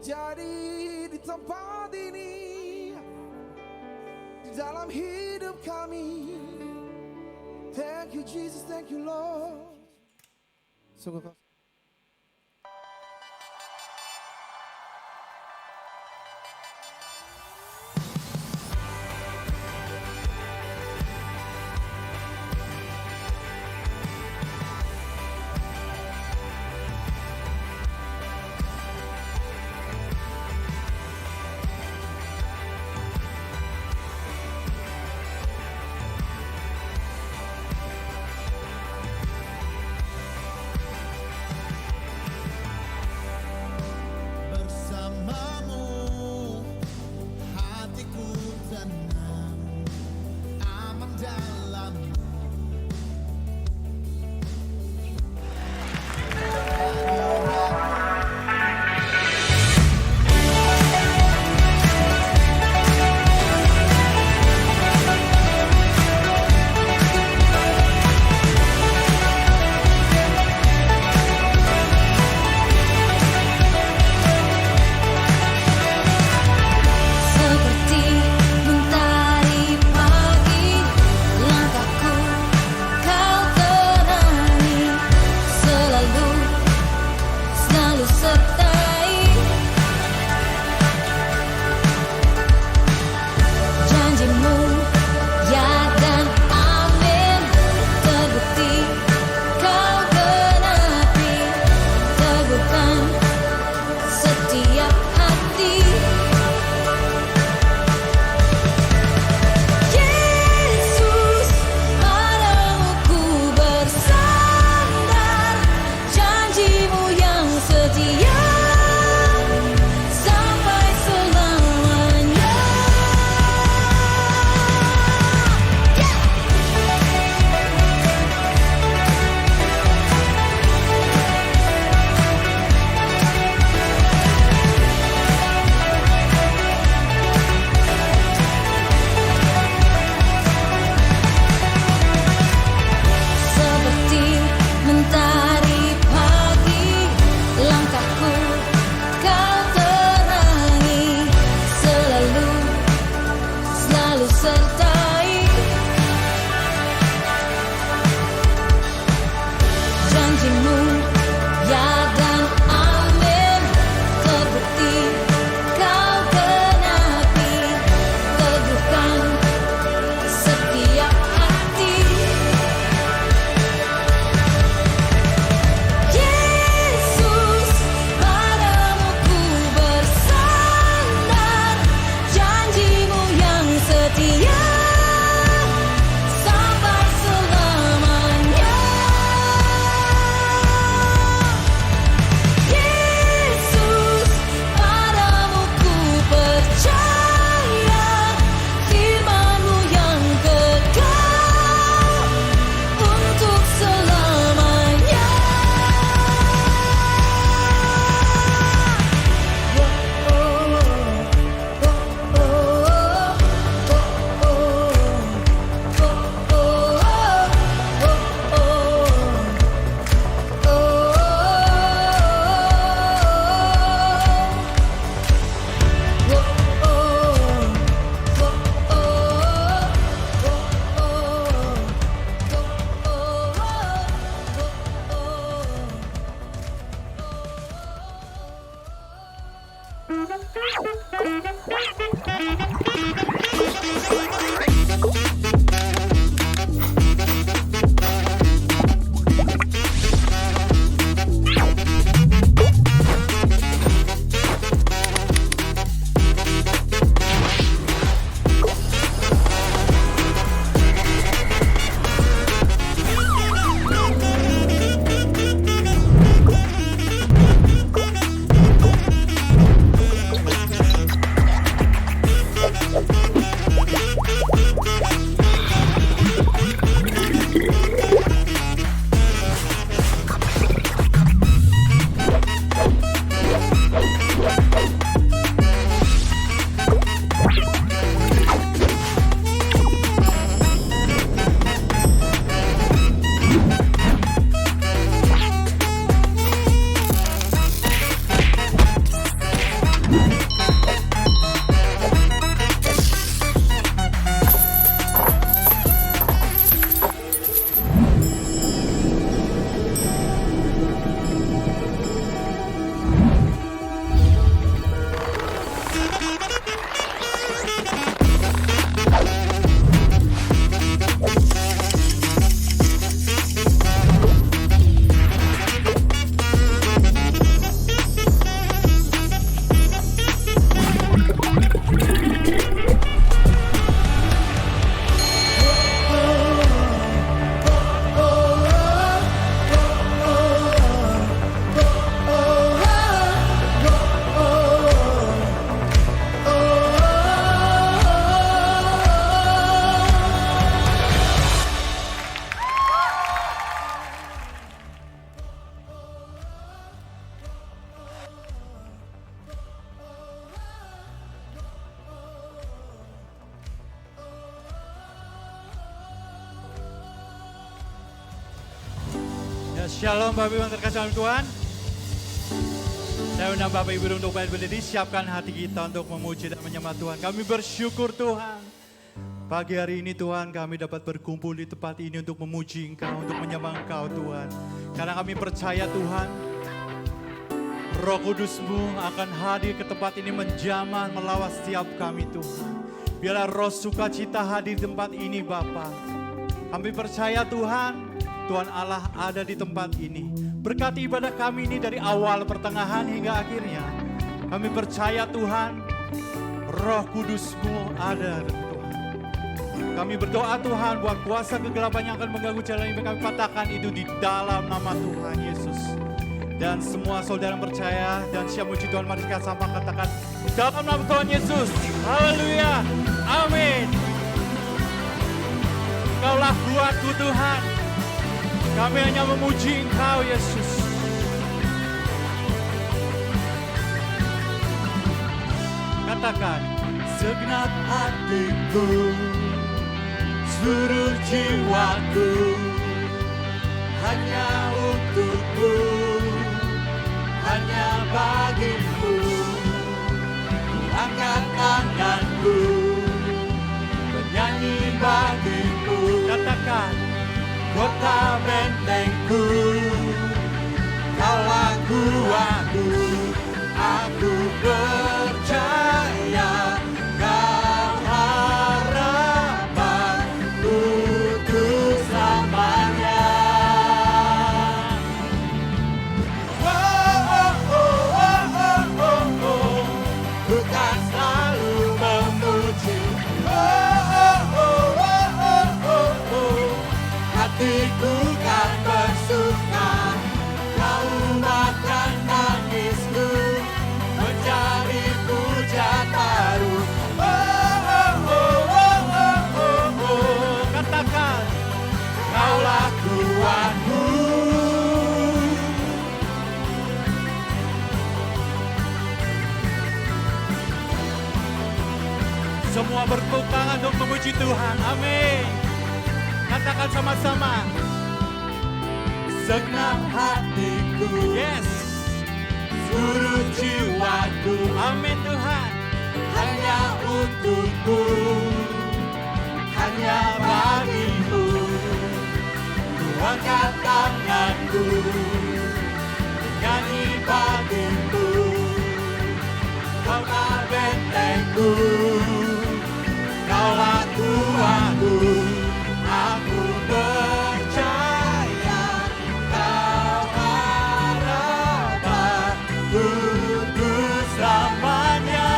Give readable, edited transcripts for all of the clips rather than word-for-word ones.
terjadi di tempat ini, di dalam hidup kami. Thank you Jesus, thank you Lord. Sungguh kau. Ya, shalom Bapak Ibu yang terkasih dalam Tuhan. Saya undang Bapak Ibu untuk berdiri, siapkan hati kita untuk memuji dan menyembah Tuhan. Kami bersyukur Tuhan. Pagi hari ini Tuhan kami dapat berkumpul di tempat ini untuk memuji Engkau, untuk menyembah Engkau Tuhan. Karena kami percaya Tuhan, Roh Kudus-Mu akan hadir ke tempat ini menjamah melawat setiap kami Tuhan. Biarlah roh sukacita hadir di tempat ini Bapa. Kami percaya Tuhan, Tuhan Allah ada di tempat ini. Berkati ibadah kami ini dari awal, pertengahan hingga akhirnya. Kami percaya Tuhan, Roh Kudus-Mu ada Tuhan. Kami berdoa Tuhan buat kuasa kegelapan yang akan mengganggu jalan ini, kami patahkan itu di dalam nama Tuhan Yesus. Dan semua saudara yang percaya dan siap muji Tuhan, mari kita sama katakan dalam nama Tuhan Yesus. Haleluya. Amin. Engkaulah kuatku Tuhan. Kami hanya memuji Engkau Yesus. Katakan, segenap hatiku, seluruh jiwaku, hanya untukmu, hanya bagimu. Angkat tanganku, bernyanyi bagimu. Katakan, kota bentengku, kaulah kuatku, aku percaya kau harapan untuk selamanya. Ku kan selalu memuji. Hatiku kan bersuka, kau makan nangisku, mencari puja baru. Katakan, kaulah kuatku. Semua bertepuk tangan untuk memuji Tuhan. Amin. Katakan sama-sama. Segenap hatiku, yes, seluruh jiwaku, amin Tuhan, hanya untukmu, hanya bagimu. Ku angkat tanganku, nyanyi bagimu. Kaulah bentengku, kaulah Tuhanku. Aku percaya kau harapan untuk selamanya.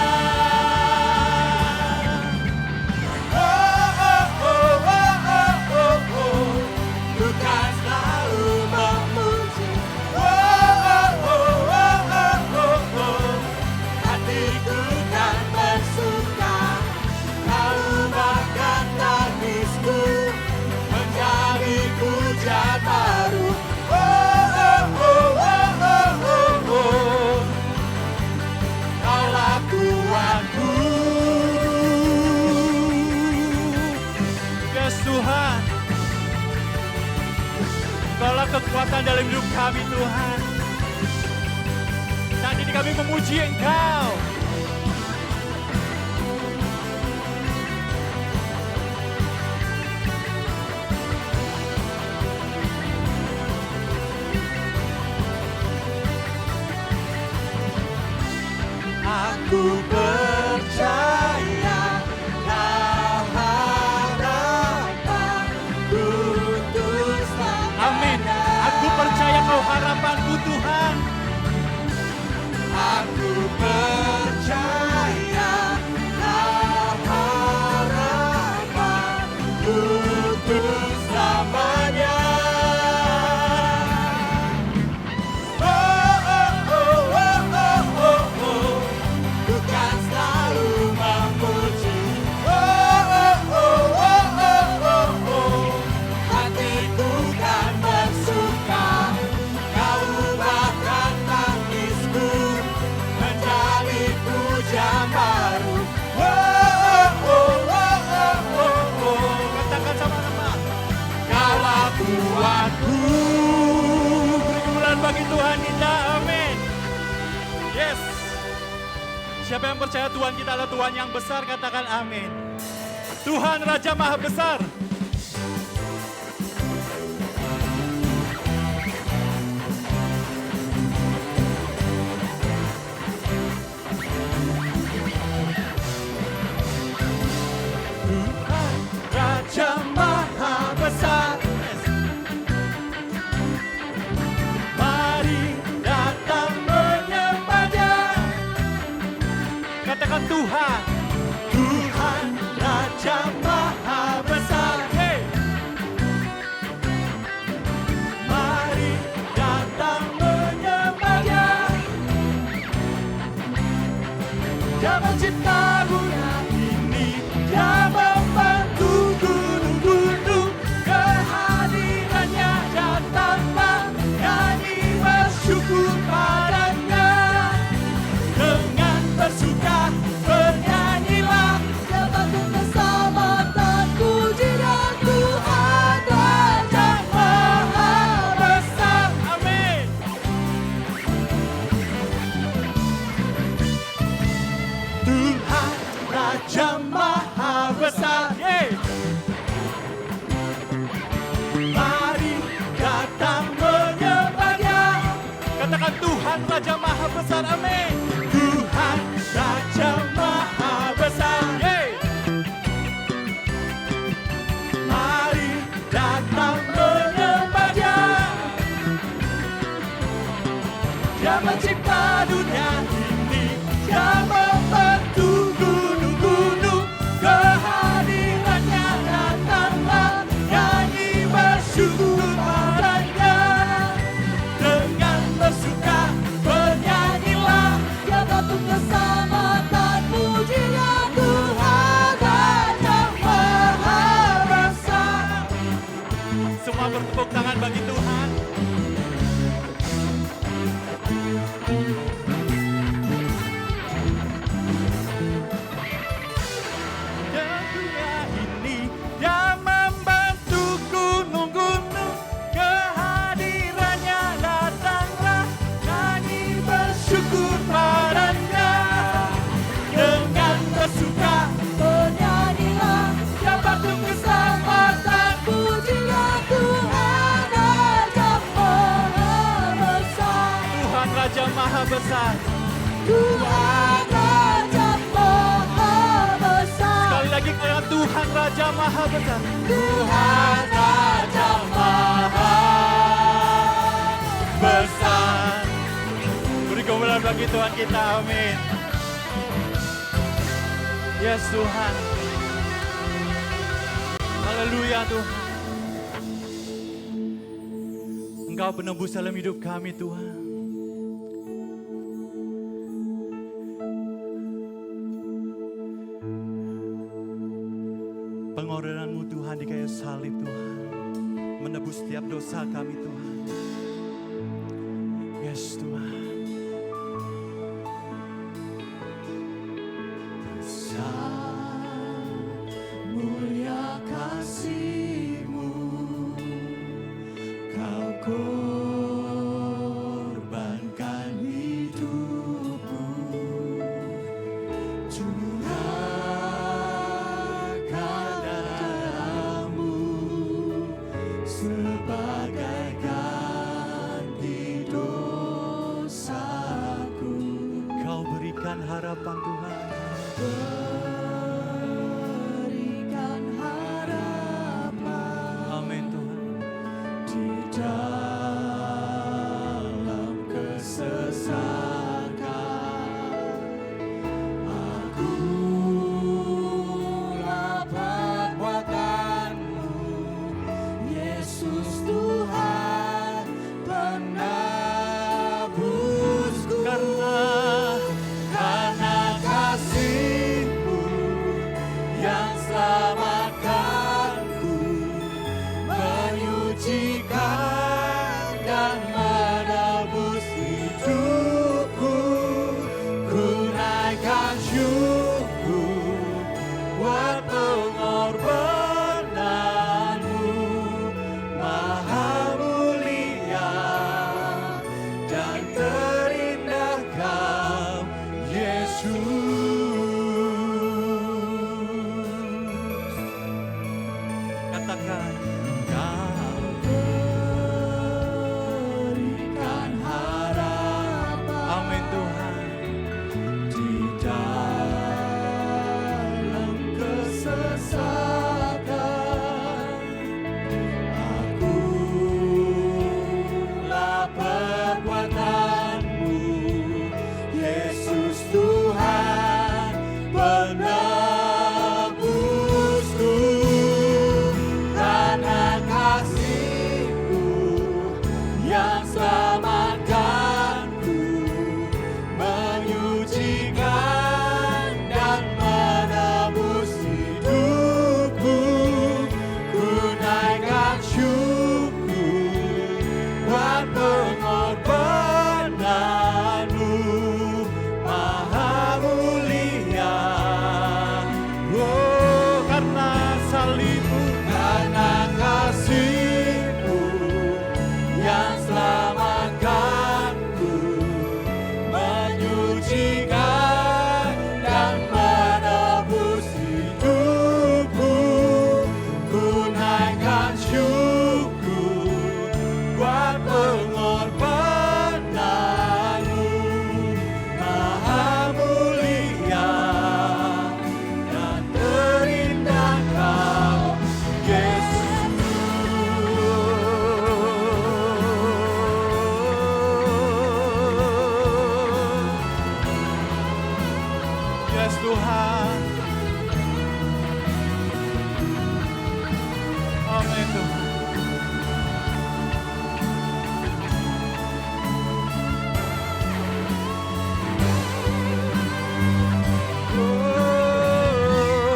Ku kan selalu memuji. Hatiku kan bersuka, kau bahkan tangisku, menjadi puja baru. Kaulah kuatku. Yes Tuhan, Kaulah kekuatan dalam hidup kami Tuhan. Saat ini kami memuji Engkau. Aku percaya kau harapan untuk selamanya. Amin. Aku percaya kau harapanku Tuhan. Aku percaya Tuhan kita, amin. Yes. Siapa yang percaya Tuhan kita adalah Tuhan yang besar, katakan amin. Tuhan Raja Maha Besar. Tuhan Raja Maha Besar. Mari datang menyembah-Nya. Katakan Tuhan, Tuhan Raja Maha Besar. Hey. Mari datang menyembah-Nya. Dia mencipta dunia ini, Dia membantu gunung-gunung. Kehadirannya datanglah, nyanyi bersyukur padanya. Dengan bersuka bernyanyilah, Dapatkah keselamatan, puji dan Tuhan Raja Maha besar. Amin. Tuhan Raja Maha Besar. Yeay. Mari datang menyembah-Nya. Katakan Tuhan Raja Maha Besar. Amin. Tuhan Raja Maha Besar. Yeay. Mari datang menyembah-Nya. Dia mencipta dunia ini, Dia membantu gunung-gunung. Kehadirannya datanglah, nyanyi bersyukur padanya. Dengan bersuka bernyanyilah, Dapatkah keselamatan, puji dan Tuhan Raja Maha besar. Semua bertepuk tangan bagi Tuhan. Dunia ini Dia membantu gunung-gunung. Kehadirannya datanglah, nyanyi bersyukur padanya. Dengan bersuka bernyanyilah, dapatkah keselamatan, puji dan Tuhan Raja Maha Besar. Tuhan Raja Maha Besar. Tuhan Raja Maha Besar. Sekali lagi katakan Tuhan Raja Maha Besar. Tuhan Raja Maha Besar. Beri kemuliaan bagi Tuhan kita, amin. Yes Tuhan. Haleluya Tuhan. Engkau penebus dalam hidup kami Tuhan. Pengorbananmu Tuhan di kayu salib Tuhan, menebus setiap dosa kami Tuhan. Yes Tuhan. Besar mulia kasih-Mu, Kau korbankan hidupmu, curahkan darah-Mu sebagai ganti dosa. akan syukur buat pengorbananmu maha mulia. Oh, karena salibmu, Karena kasih-Mu yang selamatkanku, menyucikan dan menebus hidupku, ku naikkan syukur buat pengorbananmu maha mulia dan terindah Kau Yesus. yes Tuhan. Amin Tuhan.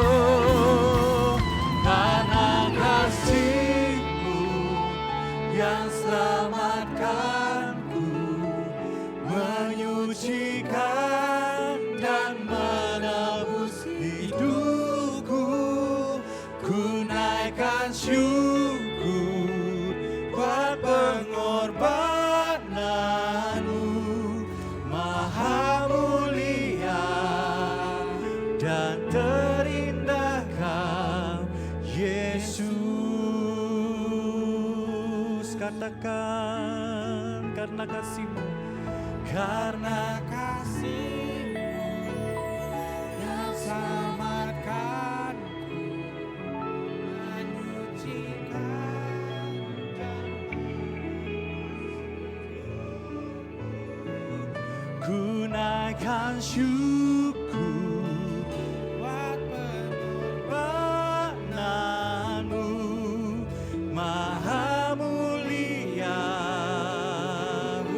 Oh, karena kasih-Mu yang selamatkanku, menyucikan dan menebus hidupku, ku naikkan syukur buat pengorbananmu maha mulia dan terindah Kau Yesus. Katakan karena kasih-Mu, Karena kasih-Mu yang selamatkanku, menyucikan dan ku naikkan syukur buat pengorbananmu maha mulia.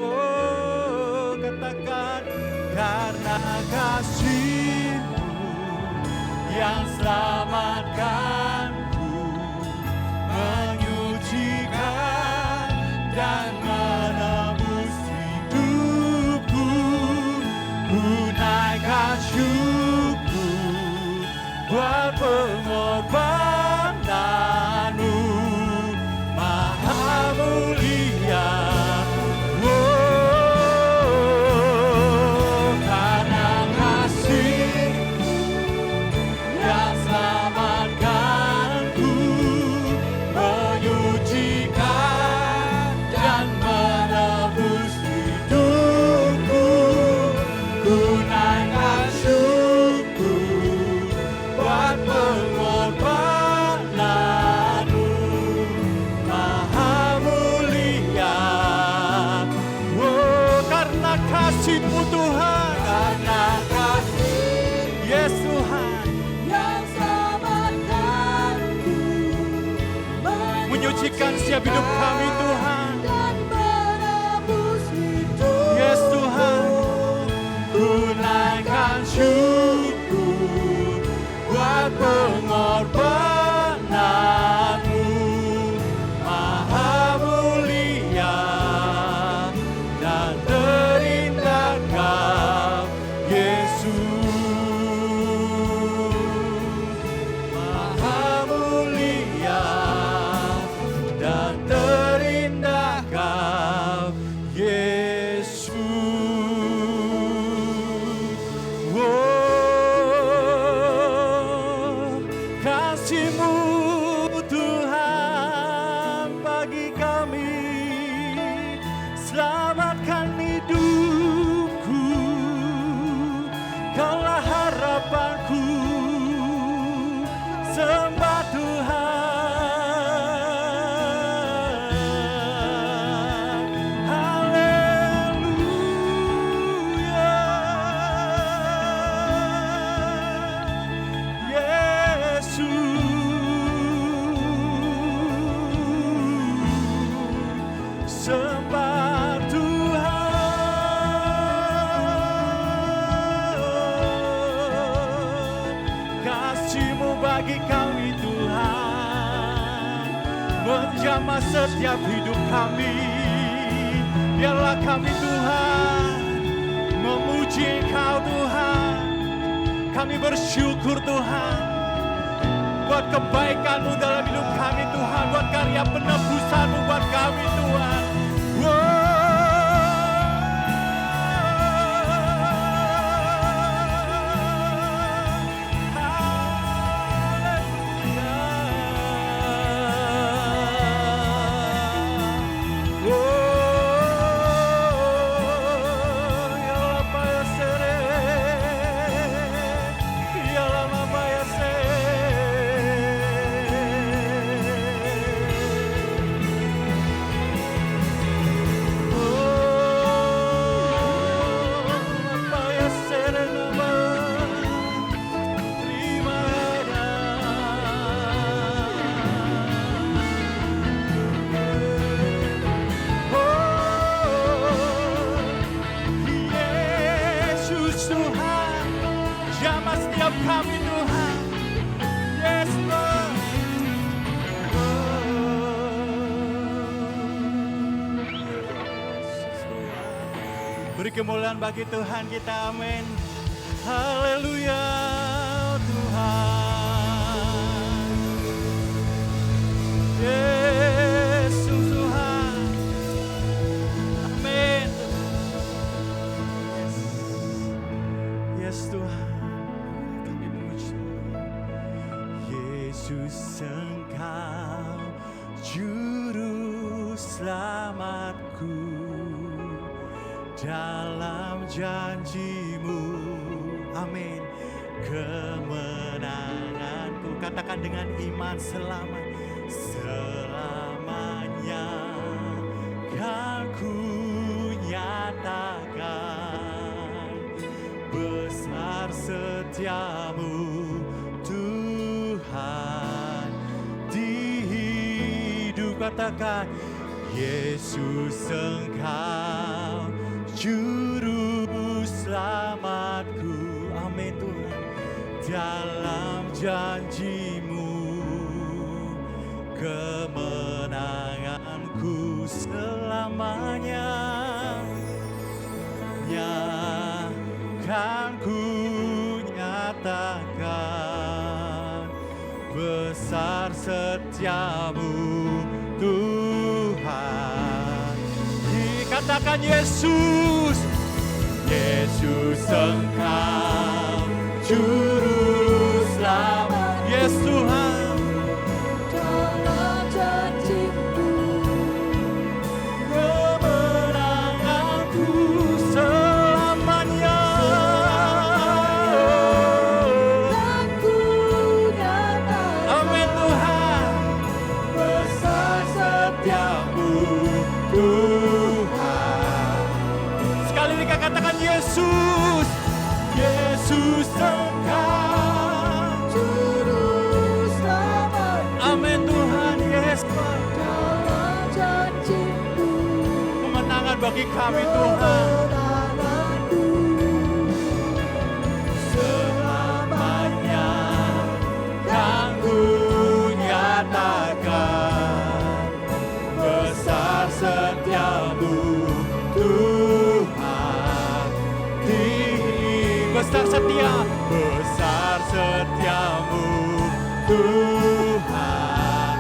Oh, katakan karena kasih-Mu yang selamatkanku, menyucikan dan menebus hidupku, ku naikkan syukur buat pengorbananmu maha mulia. Oh, karena kasih-Mu yang selamatkanku, menyucikan dan menebus hidupku, ku naikkan syukur buat pengorbananmu maha mulia. Oh, karena kasih-Mu Tuhan, karena kasih yes Tuhan, yang selamatkanku, menyucikan setiap hidup kami Tuhan. dan menebus hidup. Yes Tuhan, Ku naikkan syukur buat pengorbananmu maha mulia dan terindah Kau Yesus. Maha mulia dan terindah Kau Yesus. Oh, kasih-Mu Tuhan bagi kami, selamatkan hidupku, Kaulah harapanku, sembah Tuhan. Haleluya. Yesus, sembah Tuhan. Kasih-Mu bagi kami Tuhan, menjamah setiap hidup kami. Biarlah kami Tuhan memuji Engkau Tuhan. Kami bersyukur Tuhan buat kebaikan-Mu dalam hidup kami Tuhan, buat karya penebusan-Mu buat kami Tuhan. Kami Tuhan, yes Lord. Beri kemuliaan bagi Tuhan kita, amin. Haleluya Tuhan, Yesus Tuhan, amin. Yes Tuhan. Yesus Engkau juru selamatku, dalam janji-Mu, amin, kemenanganku. Katakan dengan iman, selamanya kan ku nyatakan besar setia-Mu Tuhan di hidup. Katakan Yesus Engkau juru selamatku, amin Tuhan, dalam janji-Mu kemenanganku selamanya kan ku nyatakan besar setiamu Tuhan. Dikatakan Yesus, Yesus Engkau juru selamat. Yes Tuhan, dalam janji-Mu kemenanganku selamanya kan ku nyatakan. Amin Tuhan, besar setiamu Tuhan. Sekali lagi katakan Yesus, Yesus Engkau Juru selamat amin Tuhan. Yes Tuhan, dalam janji-Mu kemenangan bagi kami Tuhan kemenanganku selamanya kan ku nyatakan besar setiamu Tuhan. Besar setiamu Tuhan.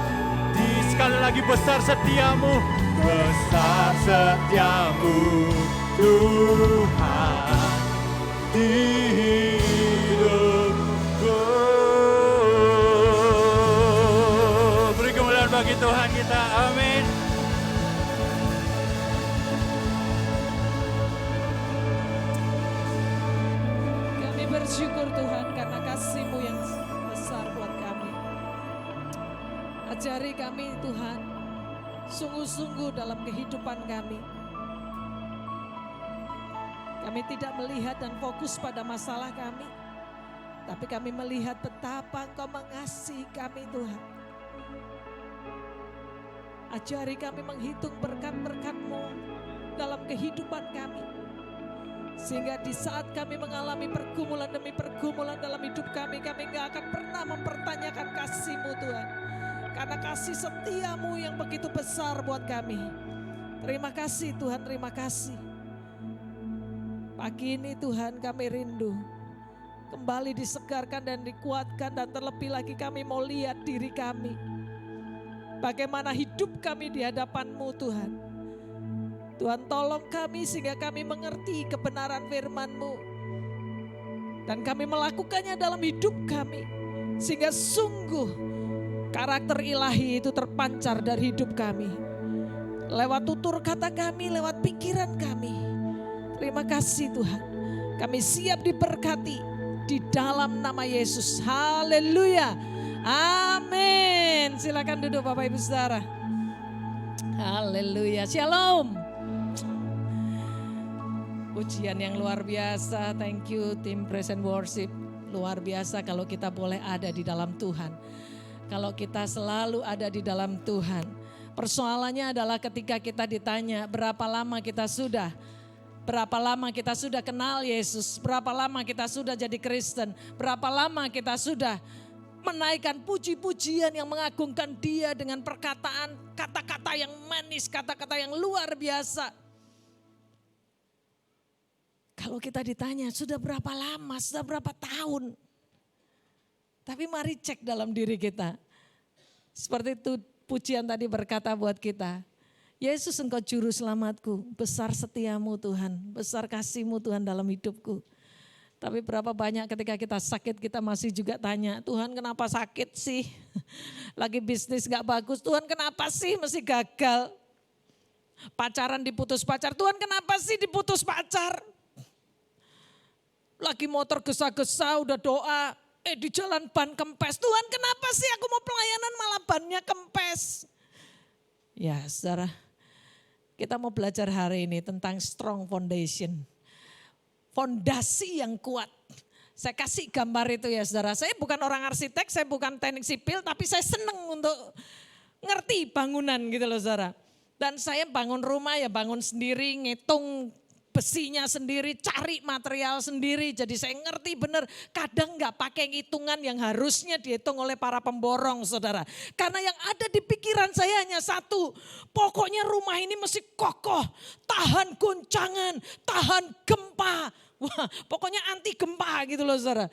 Sekali lagi besar setiamu Tuhan di hidupku. Beri kemuliaan bagi Tuhan kita, amin. Kami bersyukur Tuhan karena kasih-Mu yang besar buat kami. Ajari kami Tuhan, sungguh-sungguh dalam kehidupan kami. Kami tidak melihat dan fokus pada masalah kami, tapi kami melihat betapa Engkau mengasihi kami Tuhan. Ajari kami menghitung berkat-berkat-Mu dalam kehidupan kami. Sehingga di saat kami mengalami pergumulan demi pergumulan dalam hidup kami, kami gak akan pernah mempertanyakan kasih-Mu Tuhan. Karena kasih setiamu yang begitu besar buat kami. Terima kasih Tuhan, terima kasih. Pagi ini Tuhan kami rindu kembali disegarkan dan dikuatkan, dan terlebih lagi kami mau lihat diri kami. Bagaimana hidup kami di hadapan-Mu Tuhan. Tuhan tolong kami sehingga kami mengerti kebenaran firman-Mu. Dan kami melakukannya dalam hidup kami. Sehingga sungguh karakter ilahi itu terpancar dari hidup kami. Lewat tutur kata kami, lewat pikiran kami. Terima kasih Tuhan. Kami siap diberkati di dalam nama Yesus. Haleluya. Amin. Silakan duduk Bapak Ibu Saudara. Haleluya. Shalom. Pujian yang luar biasa. Thank you tim Praise and Worship. Luar biasa kalau kita boleh ada di dalam Tuhan. Kalau kita selalu ada di dalam Tuhan. Persoalannya adalah ketika kita ditanya berapa lama kita sudah kenal Yesus, berapa lama kita sudah jadi Kristen, berapa lama kita sudah menaikkan puji-pujian yang mengagungkan Dia dengan perkataan, kata-kata yang manis, kata-kata yang luar biasa. Kalau kita ditanya sudah berapa lama, sudah berapa tahun. Tapi mari cek dalam diri kita. Seperti itu pujian tadi berkata buat kita. Yesus Engkau juru selamatku, besar setiamu Tuhan, besar kasih-Mu Tuhan dalam hidupku. Tapi berapa banyak ketika kita sakit kita masih juga tanya, Tuhan kenapa sakit sih? Lagi bisnis gak bagus, Tuhan kenapa sih mesti gagal? Pacaran diputus pacar, Tuhan kenapa sih diputus pacar? Lagi motor gesa-gesa udah doa, di jalan ban kempes, Tuhan kenapa sih aku mau pelayanan malah bannya kempes? Ya saudara, kita mau belajar hari ini tentang strong foundation. Fondasi yang kuat. Saya kasih gambar itu ya saudara. Saya bukan orang arsitek, saya bukan teknik sipil, tapi saya senang untuk ngerti bangunan gitu loh saudara. Dan saya bangun rumah ya bangun sendiri, ngitung besinya sendiri, cari material sendiri. Jadi saya ngerti benar, kadang gak pakai hitungan yang harusnya dihitung oleh para pemborong saudara. Karena yang ada di pikiran saya hanya satu, pokoknya rumah ini mesti kokoh, tahan goncangan, tahan gempa. Wah, pokoknya anti gempa gitu loh saudara.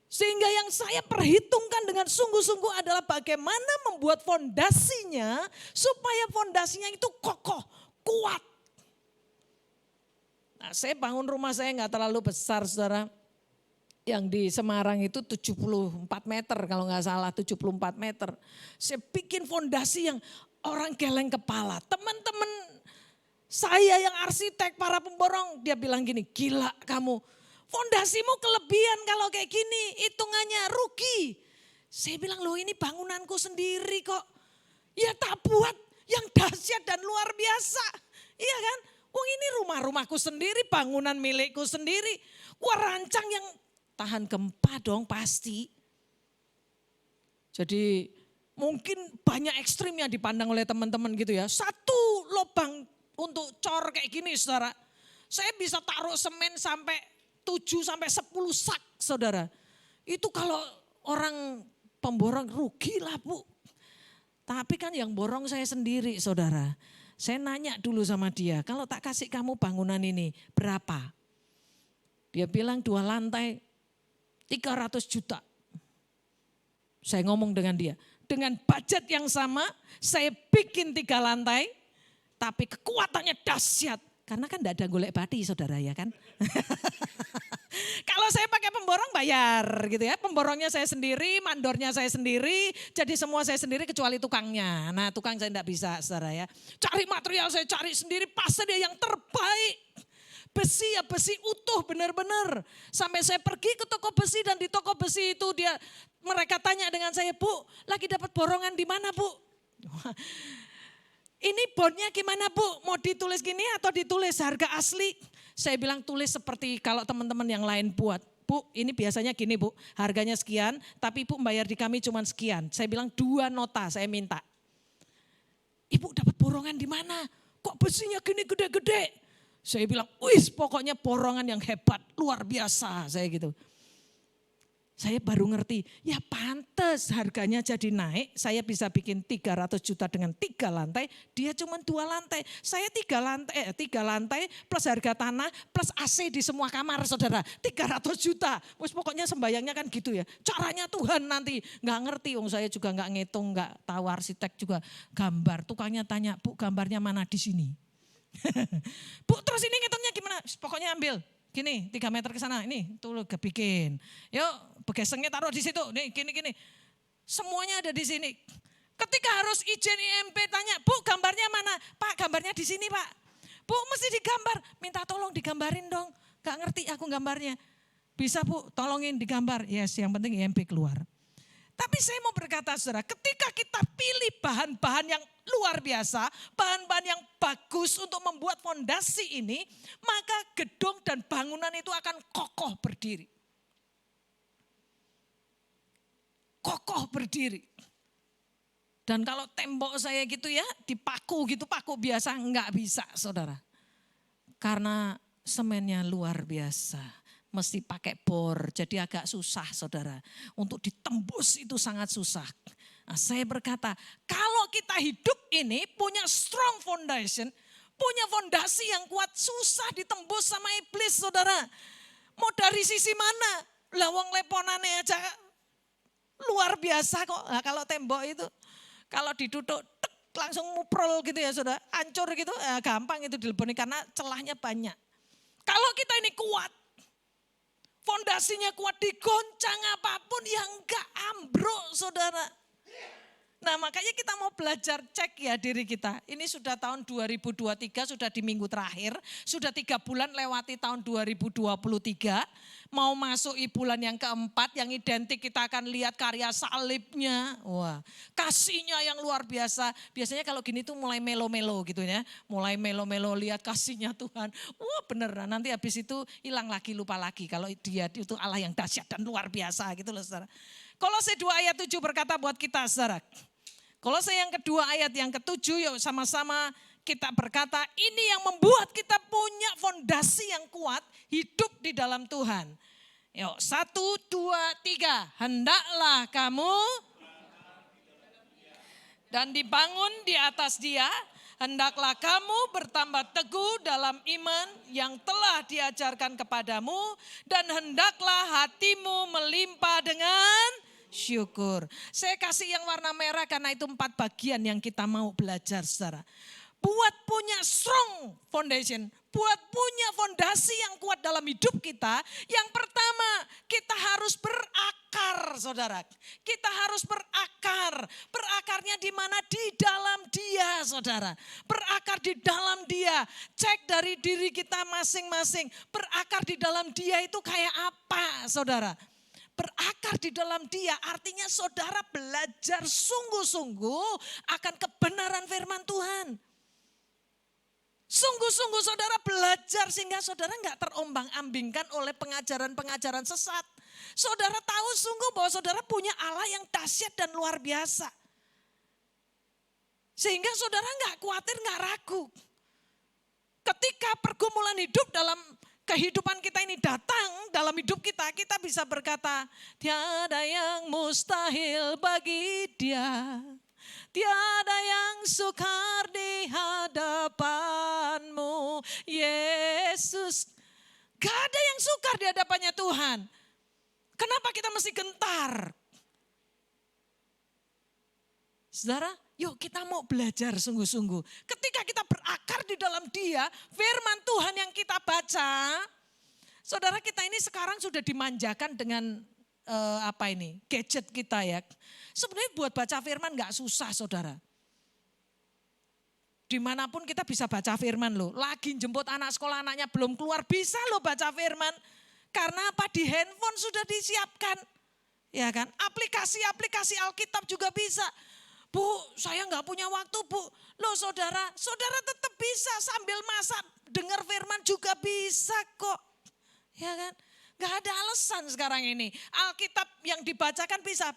Sehingga yang saya perhitungkan dengan sungguh-sungguh adalah bagaimana membuat fondasinya supaya fondasinya itu kokoh, kuat. Nah, saya bangun rumah saya nggak terlalu besar saudara. Yang di Semarang itu 74 meter kalau nggak salah 74 meter. Saya bikin fondasi yang orang geleng kepala. Teman-teman saya yang arsitek para pemborong dia bilang gini, gila kamu. Fondasimu kelebihan kalau kayak gini, hitungannya rugi. Saya bilang loh ini bangunanku sendiri kok. Ya tak buat yang dahsyat dan luar biasa. Iya kan? Wong ini rumah-rumahku sendiri, bangunan milikku sendiri. Wah rancang yang tahan gempa dong pasti. Jadi mungkin banyak ekstrim yang dipandang oleh teman-teman gitu ya. Satu lubang untuk cor kayak gini saudara. Saya bisa taruh semen sampai 7 sampai 10 sak saudara. Itu kalau orang pemborong rugi lah bu. Tapi kan yang borong saya sendiri saudara. Saya nanya dulu sama dia, kalau tak kasih kamu bangunan ini berapa? Dia bilang 2 lantai 300 juta. Saya ngomong dengan dia, dengan budget yang sama saya bikin 3 lantai tapi kekuatannya dahsyat. Karena kan tidak ada golek bati saudara ya kan. Kalau saya pakai pemborong bayar gitu ya. Pemborongnya saya sendiri, mandornya saya sendiri. Jadi semua saya sendiri kecuali tukangnya. Nah tukang saya tidak bisa saudara ya. Cari material saya cari sendiri, pasti dia yang terbaik. Besi ya besi utuh benar-benar. Sampai saya pergi ke toko besi dan di toko besi itu mereka tanya dengan saya, Bu lagi dapat borongan di mana Bu? Ini bondnya gimana Bu? Mau ditulis gini atau ditulis harga asli? Saya bilang tulis seperti kalau teman-teman yang lain buat. Bu ini biasanya gini Bu, harganya sekian tapi Ibu membayar di kami cuma sekian. Saya bilang 2 nota saya minta. Ibu dapat borongan di mana? Kok besinya gini gede-gede? Saya bilang wis pokoknya borongan yang hebat, luar biasa saya gitu. Saya baru ngerti, ya pantes harganya jadi naik, saya bisa bikin 300 juta dengan 3 lantai, dia cuma 2 lantai. Saya 3 lantai plus harga tanah plus AC di semua kamar saudara, 300 juta. Wes pokoknya sembayangnya kan gitu ya, caranya Tuhan nanti. Nggak ngerti, saya juga nggak ngitung, nggak tahu arsitek juga. Gambar, tukangnya tanya, Bu gambarnya mana di sini? Bu terus ini ngitungnya gimana? Pokoknya ambil. Gini 3 meter ke sana, ini tuh kebikin. Yuk begesengnya taruh di situ, nih gini. Semuanya ada di sini. Ketika harus izin IMP tanya, Bu gambarnya mana? Pak gambarnya di sini Pak. Bu mesti digambar, minta tolong digambarin dong. Gak ngerti aku gambarnya. Bisa Bu tolongin digambar, yes yang penting IMP keluar. Tapi saya mau berkata saudara, ketika kita pilih bahan-bahan yang luar biasa, bahan-bahan yang bagus untuk membuat fondasi ini, maka gedung dan bangunan itu akan kokoh berdiri. Kokoh berdiri. Dan kalau tembok saya gitu ya, dipaku gitu, paku biasa enggak bisa saudara. Karena semennya luar biasa. Mesti pakai bor, jadi agak susah saudara. Untuk ditembus itu sangat susah. Nah, saya berkata, kalau kita hidup ini punya strong foundation, punya fondasi yang kuat, susah ditembus sama iblis saudara. Mau dari sisi mana? Lawang leponane aja luar biasa kok. Nah, kalau tembok itu, kalau ditutup langsung muprol gitu ya saudara, hancur gitu, gampang itu dileboni karena celahnya banyak. Kalau kita ini kuat, fondasinya kuat, digoncang apapun yang enggak ambruk saudara. Nah makanya kita mau belajar cek ya diri kita. Ini sudah tahun 2023, sudah di minggu terakhir. Sudah 3 bulan lewati tahun 2023. Mau masuk bulan yang keempat yang identik kita akan lihat karya salibnya. Wah kasihnya yang luar biasa. Biasanya kalau gini tuh mulai melo-melo gitu ya. Mulai melo-melo lihat kasihnya Tuhan. Wah bener, nanti habis itu hilang lagi, lupa lagi. Kalau dia itu Allah yang dahsyat dan luar biasa gitu loh saudara. Kolose 2 ayat 7 berkata buat kita saudara. Kolose yang kedua ayat yang ke-7 yuk sama-sama kita berkata ini yang membuat kita punya fondasi yang kuat hidup di dalam Tuhan. Yuk 1, 2, 3 hendaklah kamu dan dibangun di atas dia. Hendaklah kamu bertambah teguh dalam iman yang telah diajarkan kepadamu dan hendaklah hatimu melimpah dengan syukur. Saya kasih yang warna merah karena itu 4 bagian yang kita mau belajar saudara. Buat punya strong foundation, buat punya fondasi yang kuat dalam hidup kita. Yang pertama kita harus berakar saudara. Kita harus berakar. Berakarnya di mana? Di dalam dia saudara. Berakar di dalam dia. Cek dari diri kita masing-masing. Berakar di dalam dia itu kayak apa saudara? Berakar di dalam dia artinya saudara belajar sungguh-sungguh akan kebenaran firman Tuhan. Sungguh-sungguh saudara belajar sehingga saudara enggak terombang-ambingkan oleh pengajaran-pengajaran sesat. Saudara tahu sungguh bahwa saudara punya Allah yang dahsyat dan luar biasa. Sehingga saudara enggak khawatir, enggak ragu. Ketika pergumulan hidup dalam kehidupan kita ini datang dalam hidup kita, kita bisa berkata, tiada yang mustahil bagi dia. Tiada yang sukar di hadapanmu, Yesus. Gak ada yang sukar di hadapannya Tuhan. Kenapa kita mesti gentar? Saudara, yuk kita mau belajar sungguh-sungguh. Ketika kita berakar di dalam dia, firman Tuhan yang kita baca. Saudara kita ini sekarang sudah dimanjakan dengan gadget kita ya. Sebenarnya buat baca firman gak susah saudara. Dimanapun kita bisa baca firman loh. Lagi jemput anak sekolah, anaknya belum keluar, bisa loh baca firman. Karena apa? Di handphone sudah disiapkan. Ya kan? Aplikasi-aplikasi Alkitab juga bisa. Bu, saya gak punya waktu bu. Loh saudara tetap bisa sambil masak, dengar firman juga bisa kok. Ya kan? Gak ada alasan sekarang ini. Alkitab yang dibacakan bisa.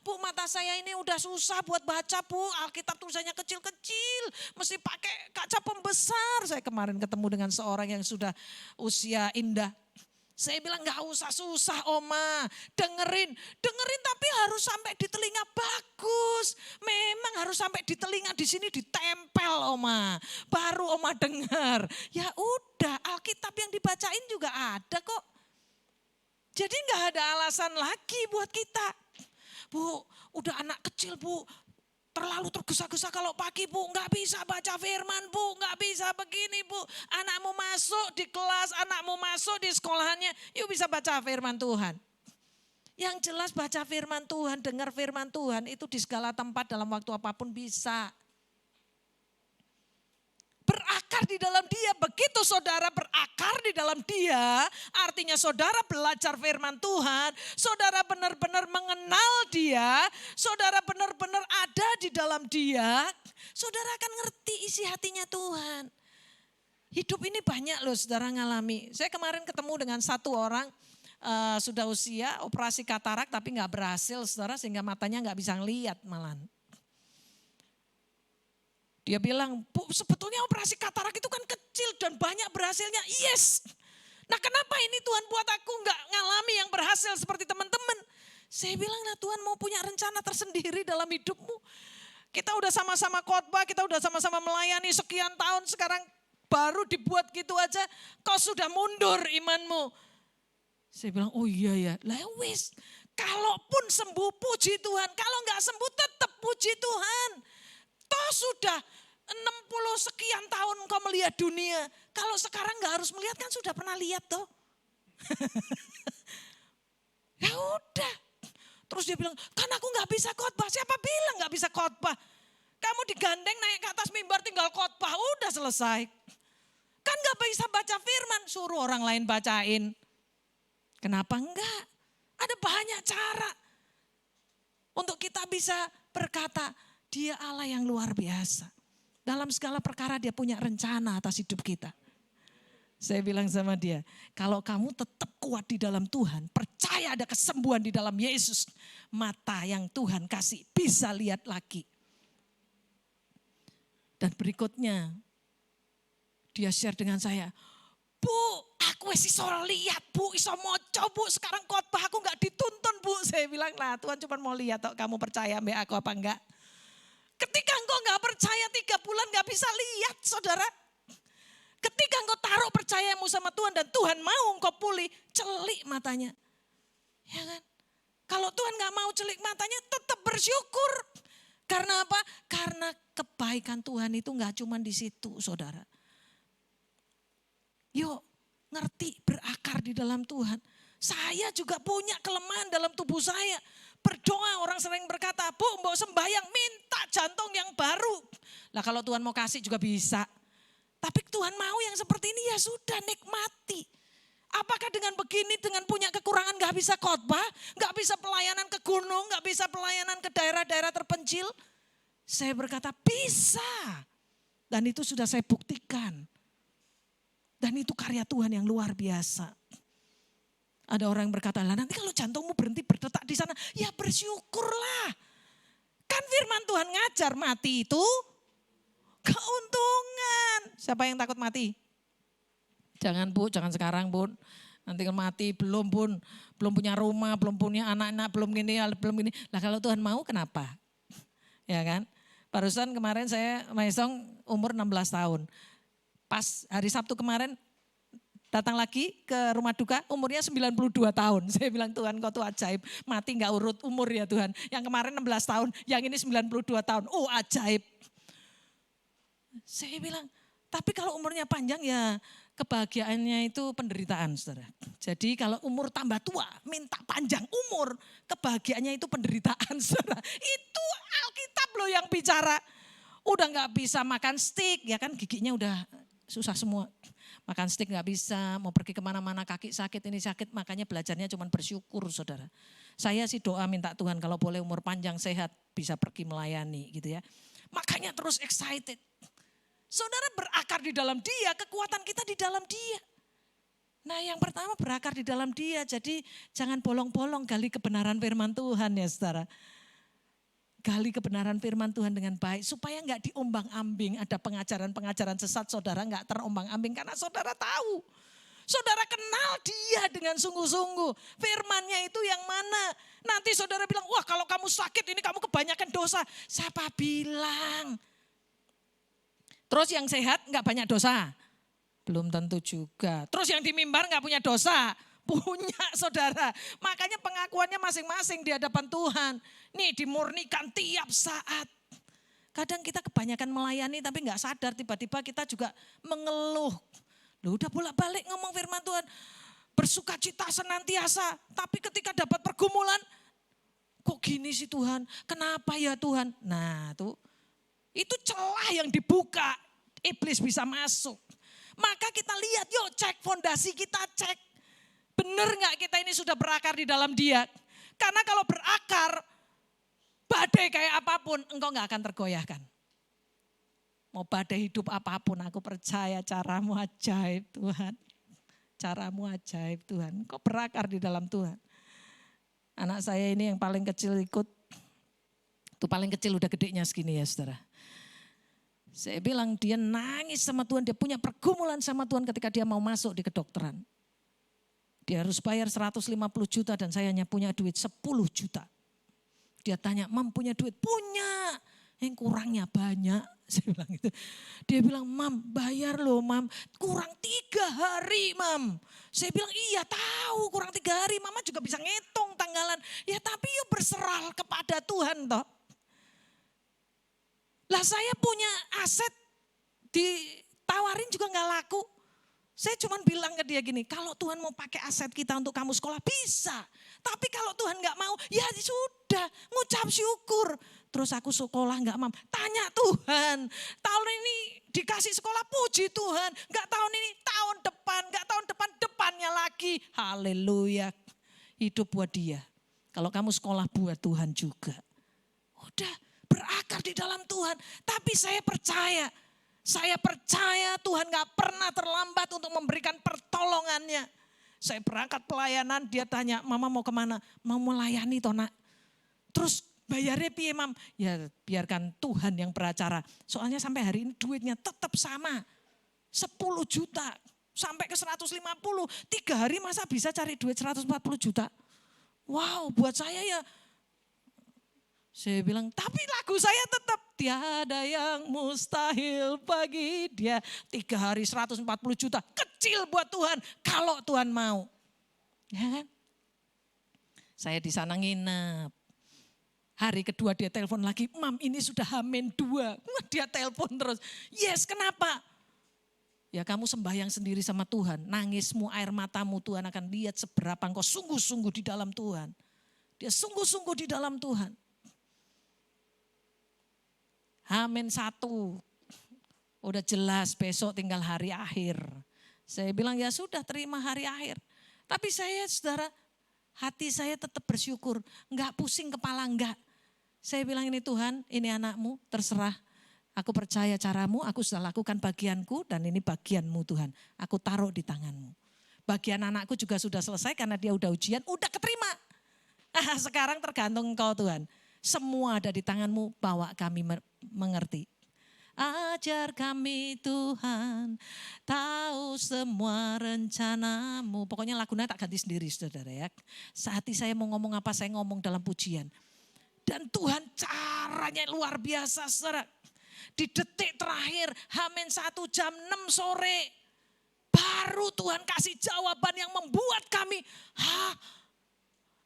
Bu mata saya ini udah susah buat baca bu. Alkitab tulisannya kecil-kecil. Mesti pakai kaca pembesar. Saya kemarin ketemu dengan seorang yang sudah usia indah. Saya bilang gak usah susah Oma, dengerin tapi harus sampai di telinga bagus. Memang harus sampai di telinga di sini ditempel Oma, baru Oma dengar. Ya udah, Alkitab yang dibacain juga ada kok. Jadi gak ada alasan lagi buat kita. Bu, udah anak kecil Bu, terlalu tergesa-gesa kalau pagi Bu, nggak bisa baca firman Bu, nggak bisa begini Bu. Anakmu masuk di kelas, anakmu masuk di sekolahannya, yuk bisa baca firman Tuhan. Yang jelas baca firman Tuhan, dengar firman Tuhan itu di segala tempat dalam waktu apapun bisa. Berakar di dalam dia, begitu saudara berakar di dalam dia, artinya saudara belajar firman Tuhan, saudara benar-benar mengenal dia, saudara benar-benar ada di dalam dia, saudara akan ngerti isi hatinya Tuhan. Hidup ini banyak loh saudara ngalami. Saya kemarin ketemu dengan satu orang, sudah usia operasi katarak tapi gak berhasil saudara, sehingga matanya gak bisa ngeliat malahan. Dia bilang, Bu sebetulnya operasi katarak itu kan kecil dan banyak berhasilnya. Yes. Nah kenapa ini Tuhan buat aku nggak ngalami yang berhasil seperti teman-teman. Saya bilang, nah Tuhan mau punya rencana tersendiri dalam hidupmu. Kita udah sama-sama khotbah, kita udah sama-sama melayani sekian tahun. Sekarang baru dibuat gitu aja, kau sudah mundur imanmu. Saya bilang, oh iya ya, lewis. Kalaupun sembuh puji Tuhan, kalau nggak sembuh tetap puji Tuhan. Toh sudah 60 sekian tahun kau melihat dunia. Kalau sekarang gak harus melihat kan sudah pernah lihat toh. Ya udah. Terus dia bilang, kan aku gak bisa khotbah. Siapa bilang gak bisa khotbah? Kamu digandeng naik ke atas mimbar tinggal khotbah. Udah selesai. Kan gak bisa baca firman. Suruh orang lain bacain. Kenapa enggak? Ada banyak cara. Untuk kita bisa berkata, dia Allah yang luar biasa. Dalam segala perkara dia punya rencana atas hidup kita. Saya bilang sama dia, kalau kamu tetap kuat di dalam Tuhan, percaya ada kesembuhan di dalam Yesus, mata yang Tuhan kasih bisa lihat lagi. Dan berikutnya, dia share dengan saya, Bu, aku iso lihat Bu, iso moco Bu, sekarang khotbah aku gak dituntun Bu. Saya bilang, nah Tuhan cuma mau lihat kok kamu percaya mbak aku apa enggak. Ketika engkau gak percaya 3 bulan gak bisa lihat saudara. Ketika engkau taruh percayamu sama Tuhan dan Tuhan mau engkau pulih, celik matanya. Ya kan? Kalau Tuhan gak mau celik matanya tetap bersyukur. Karena apa? Karena kebaikan Tuhan itu gak cuma di situ saudara. Yuk ngerti berakar di dalam Tuhan. Saya juga punya kelemahan dalam tubuh saya. Berdoa orang sering berkata, Bu mau sembahyang minta jantung yang baru. Nah kalau Tuhan mau kasih juga bisa. Tapi Tuhan mau yang seperti ini ya sudah nikmati. Apakah dengan begini, dengan punya kekurangan gak bisa khotbah, gak bisa pelayanan ke gunung, gak bisa pelayanan ke daerah-daerah terpencil? Saya berkata bisa. Dan itu sudah saya buktikan. Dan itu karya Tuhan yang luar biasa. Ada orang yang berkata, lah nanti kalau jantungmu berhenti berdetak di sana, ya bersyukurlah. Kan firman Tuhan ngajar mati itu keuntungan. Siapa yang takut mati? Jangan Bu, jangan sekarang Bu. Nanti kalau mati belum Bun, belum punya rumah, belum punya anak-anak, belum gini. Lah kalau Tuhan mau kenapa? Ya kan? Barusan kemarin saya Maisong umur 16 tahun. Pas hari Sabtu kemarin datang lagi ke rumah duka umurnya 92 tahun. Saya bilang Tuhan kau tuh ajaib. Mati gak urut umur ya Tuhan. Yang kemarin 16 tahun, yang ini 92 tahun. Oh ajaib. Saya bilang, tapi kalau umurnya panjang ya kebahagiaannya itu penderitaan saudara. Jadi kalau umur tambah tua, minta panjang umur, kebahagiaannya itu penderitaan saudara. Itu Alkitab loh yang bicara. Udah gak bisa makan steak, ya kan giginya udah susah semua. Makan steak gak bisa, mau pergi kemana-mana kaki sakit, ini sakit, makanya belajarnya cuma bersyukur saudara. Saya sih doa minta Tuhan kalau boleh umur panjang sehat bisa pergi melayani gitu ya. Makanya terus excited. Saudara berakar di dalam dia, kekuatan kita di dalam dia. Nah yang pertama berakar di dalam dia, jadi jangan bolong-bolong gali kebenaran firman Tuhan ya saudara. Gali kebenaran firman Tuhan dengan baik supaya enggak diombang-ambing, ada pengajaran-pengajaran sesat saudara enggak terombang-ambing karena saudara tahu. Saudara kenal dia dengan sungguh-sungguh. Firman-Nya itu yang mana? Nanti saudara bilang, wah kalau kamu sakit ini kamu kebanyakan dosa. Siapa bilang? Terus yang sehat enggak banyak dosa? Belum tentu juga. Terus yang di mimbar enggak punya dosa? Punya saudara. Makanya pengakuannya masing-masing di hadapan Tuhan. Nih dimurnikan tiap saat. Kadang kita kebanyakan melayani tapi enggak sadar tiba-tiba kita juga mengeluh. Loh udah bolak-balik ngomong firman Tuhan. Bersuka cita senantiasa. Tapi ketika dapat pergumulan. Kok gini sih Tuhan? Kenapa ya Tuhan? Nah tuh. Itu celah yang dibuka. Iblis bisa masuk. Maka kita lihat yuk cek fondasi kita cek. Benar gak kita ini sudah berakar di dalam dia? Karena kalau berakar. Badai kayak apapun engkau gak akan tergoyahkan. Mau badai hidup apapun aku percaya caramu ajaib Tuhan. Caramu ajaib Tuhan. Kau berakar di dalam Tuhan. Anak saya ini yang paling kecil ikut. Itu paling kecil udah gedenya segini ya saudara. Saya bilang dia nangis sama Tuhan. Dia punya pergumulan sama Tuhan ketika dia mau masuk di kedokteran. Dia harus bayar 150 juta dan saya hanya punya duit 10 juta. Dia tanya, Mam punya duit? Punya. Yang kurangnya banyak. Saya bilang gitu. Dia bilang, Mam bayar loh Mam. Kurang 3 hari Mam. Saya bilang, iya tahu kurang 3 hari. Mama juga bisa ngitung tanggalan. Ya tapi yuk berserah kepada Tuhan toh. Lah saya punya aset ditawarin juga gak laku. Saya cuma bilang ke dia gini, kalau Tuhan mau pakai aset kita untuk kamu sekolah bisa. Tapi kalau Tuhan gak mau, ya sudah ngucap syukur. Terus aku sekolah gak mau, tanya Tuhan. Tahun ini dikasih sekolah puji Tuhan. Gak tahun ini, tahun depan, gak tahun depan, depannya lagi. Haleluya. Hidup buat dia. Kalau kamu sekolah buat Tuhan juga. Udah berakar di dalam Tuhan. Tapi saya percaya Tuhan gak pernah terlambat untuk memberikan pertolongannya. Saya berangkat pelayanan, dia tanya, Mama mau kemana? Mau melayani toh nak. Terus bayarnya piye Mam? Ya biarkan Tuhan yang beracara. Soalnya sampai hari ini duitnya tetap sama. 10 juta sampai ke 150. 3 hari masa bisa cari duit 140 juta? Wow buat saya ya. Saya bilang, tapi lagu saya tetap tiada yang mustahil bagi dia. 3 hari 140 juta, kecil buat Tuhan kalau Tuhan mau. Ya kan? Saya di sana nginep. Hari kedua dia telepon lagi, Mam ini sudah H-2. Dia telepon terus, yes kenapa? Ya kamu sembahyang sendiri sama Tuhan, nangismu, air matamu Tuhan akan lihat seberapa engkau sungguh-sungguh di dalam Tuhan. Dia sungguh-sungguh di dalam Tuhan. H-1, udah jelas besok tinggal hari akhir. Saya bilang ya sudah terima hari akhir. Tapi saya saudara, hati saya tetap bersyukur, enggak pusing kepala enggak. Saya bilang ini Tuhan, ini anakmu terserah. Aku percaya caramu, aku sudah lakukan bagianku dan ini bagianmu Tuhan. Aku taruh di tanganmu. Bagian anakku juga sudah selesai karena dia udah ujian, udah keterima. Sekarang tergantung engkau Tuhan. Semua ada di tanganmu, bawa kami mengerti. Ajar kami Tuhan, tahu semua rencanamu. Pokoknya lagunya tak ganti sendiri saudara ya. Sehati saya mau ngomong apa, saya ngomong dalam pujian. Dan Tuhan caranya luar biasa saudara. Di detik terakhir, H-1 jam 6 sore. Baru Tuhan kasih jawaban yang membuat kami,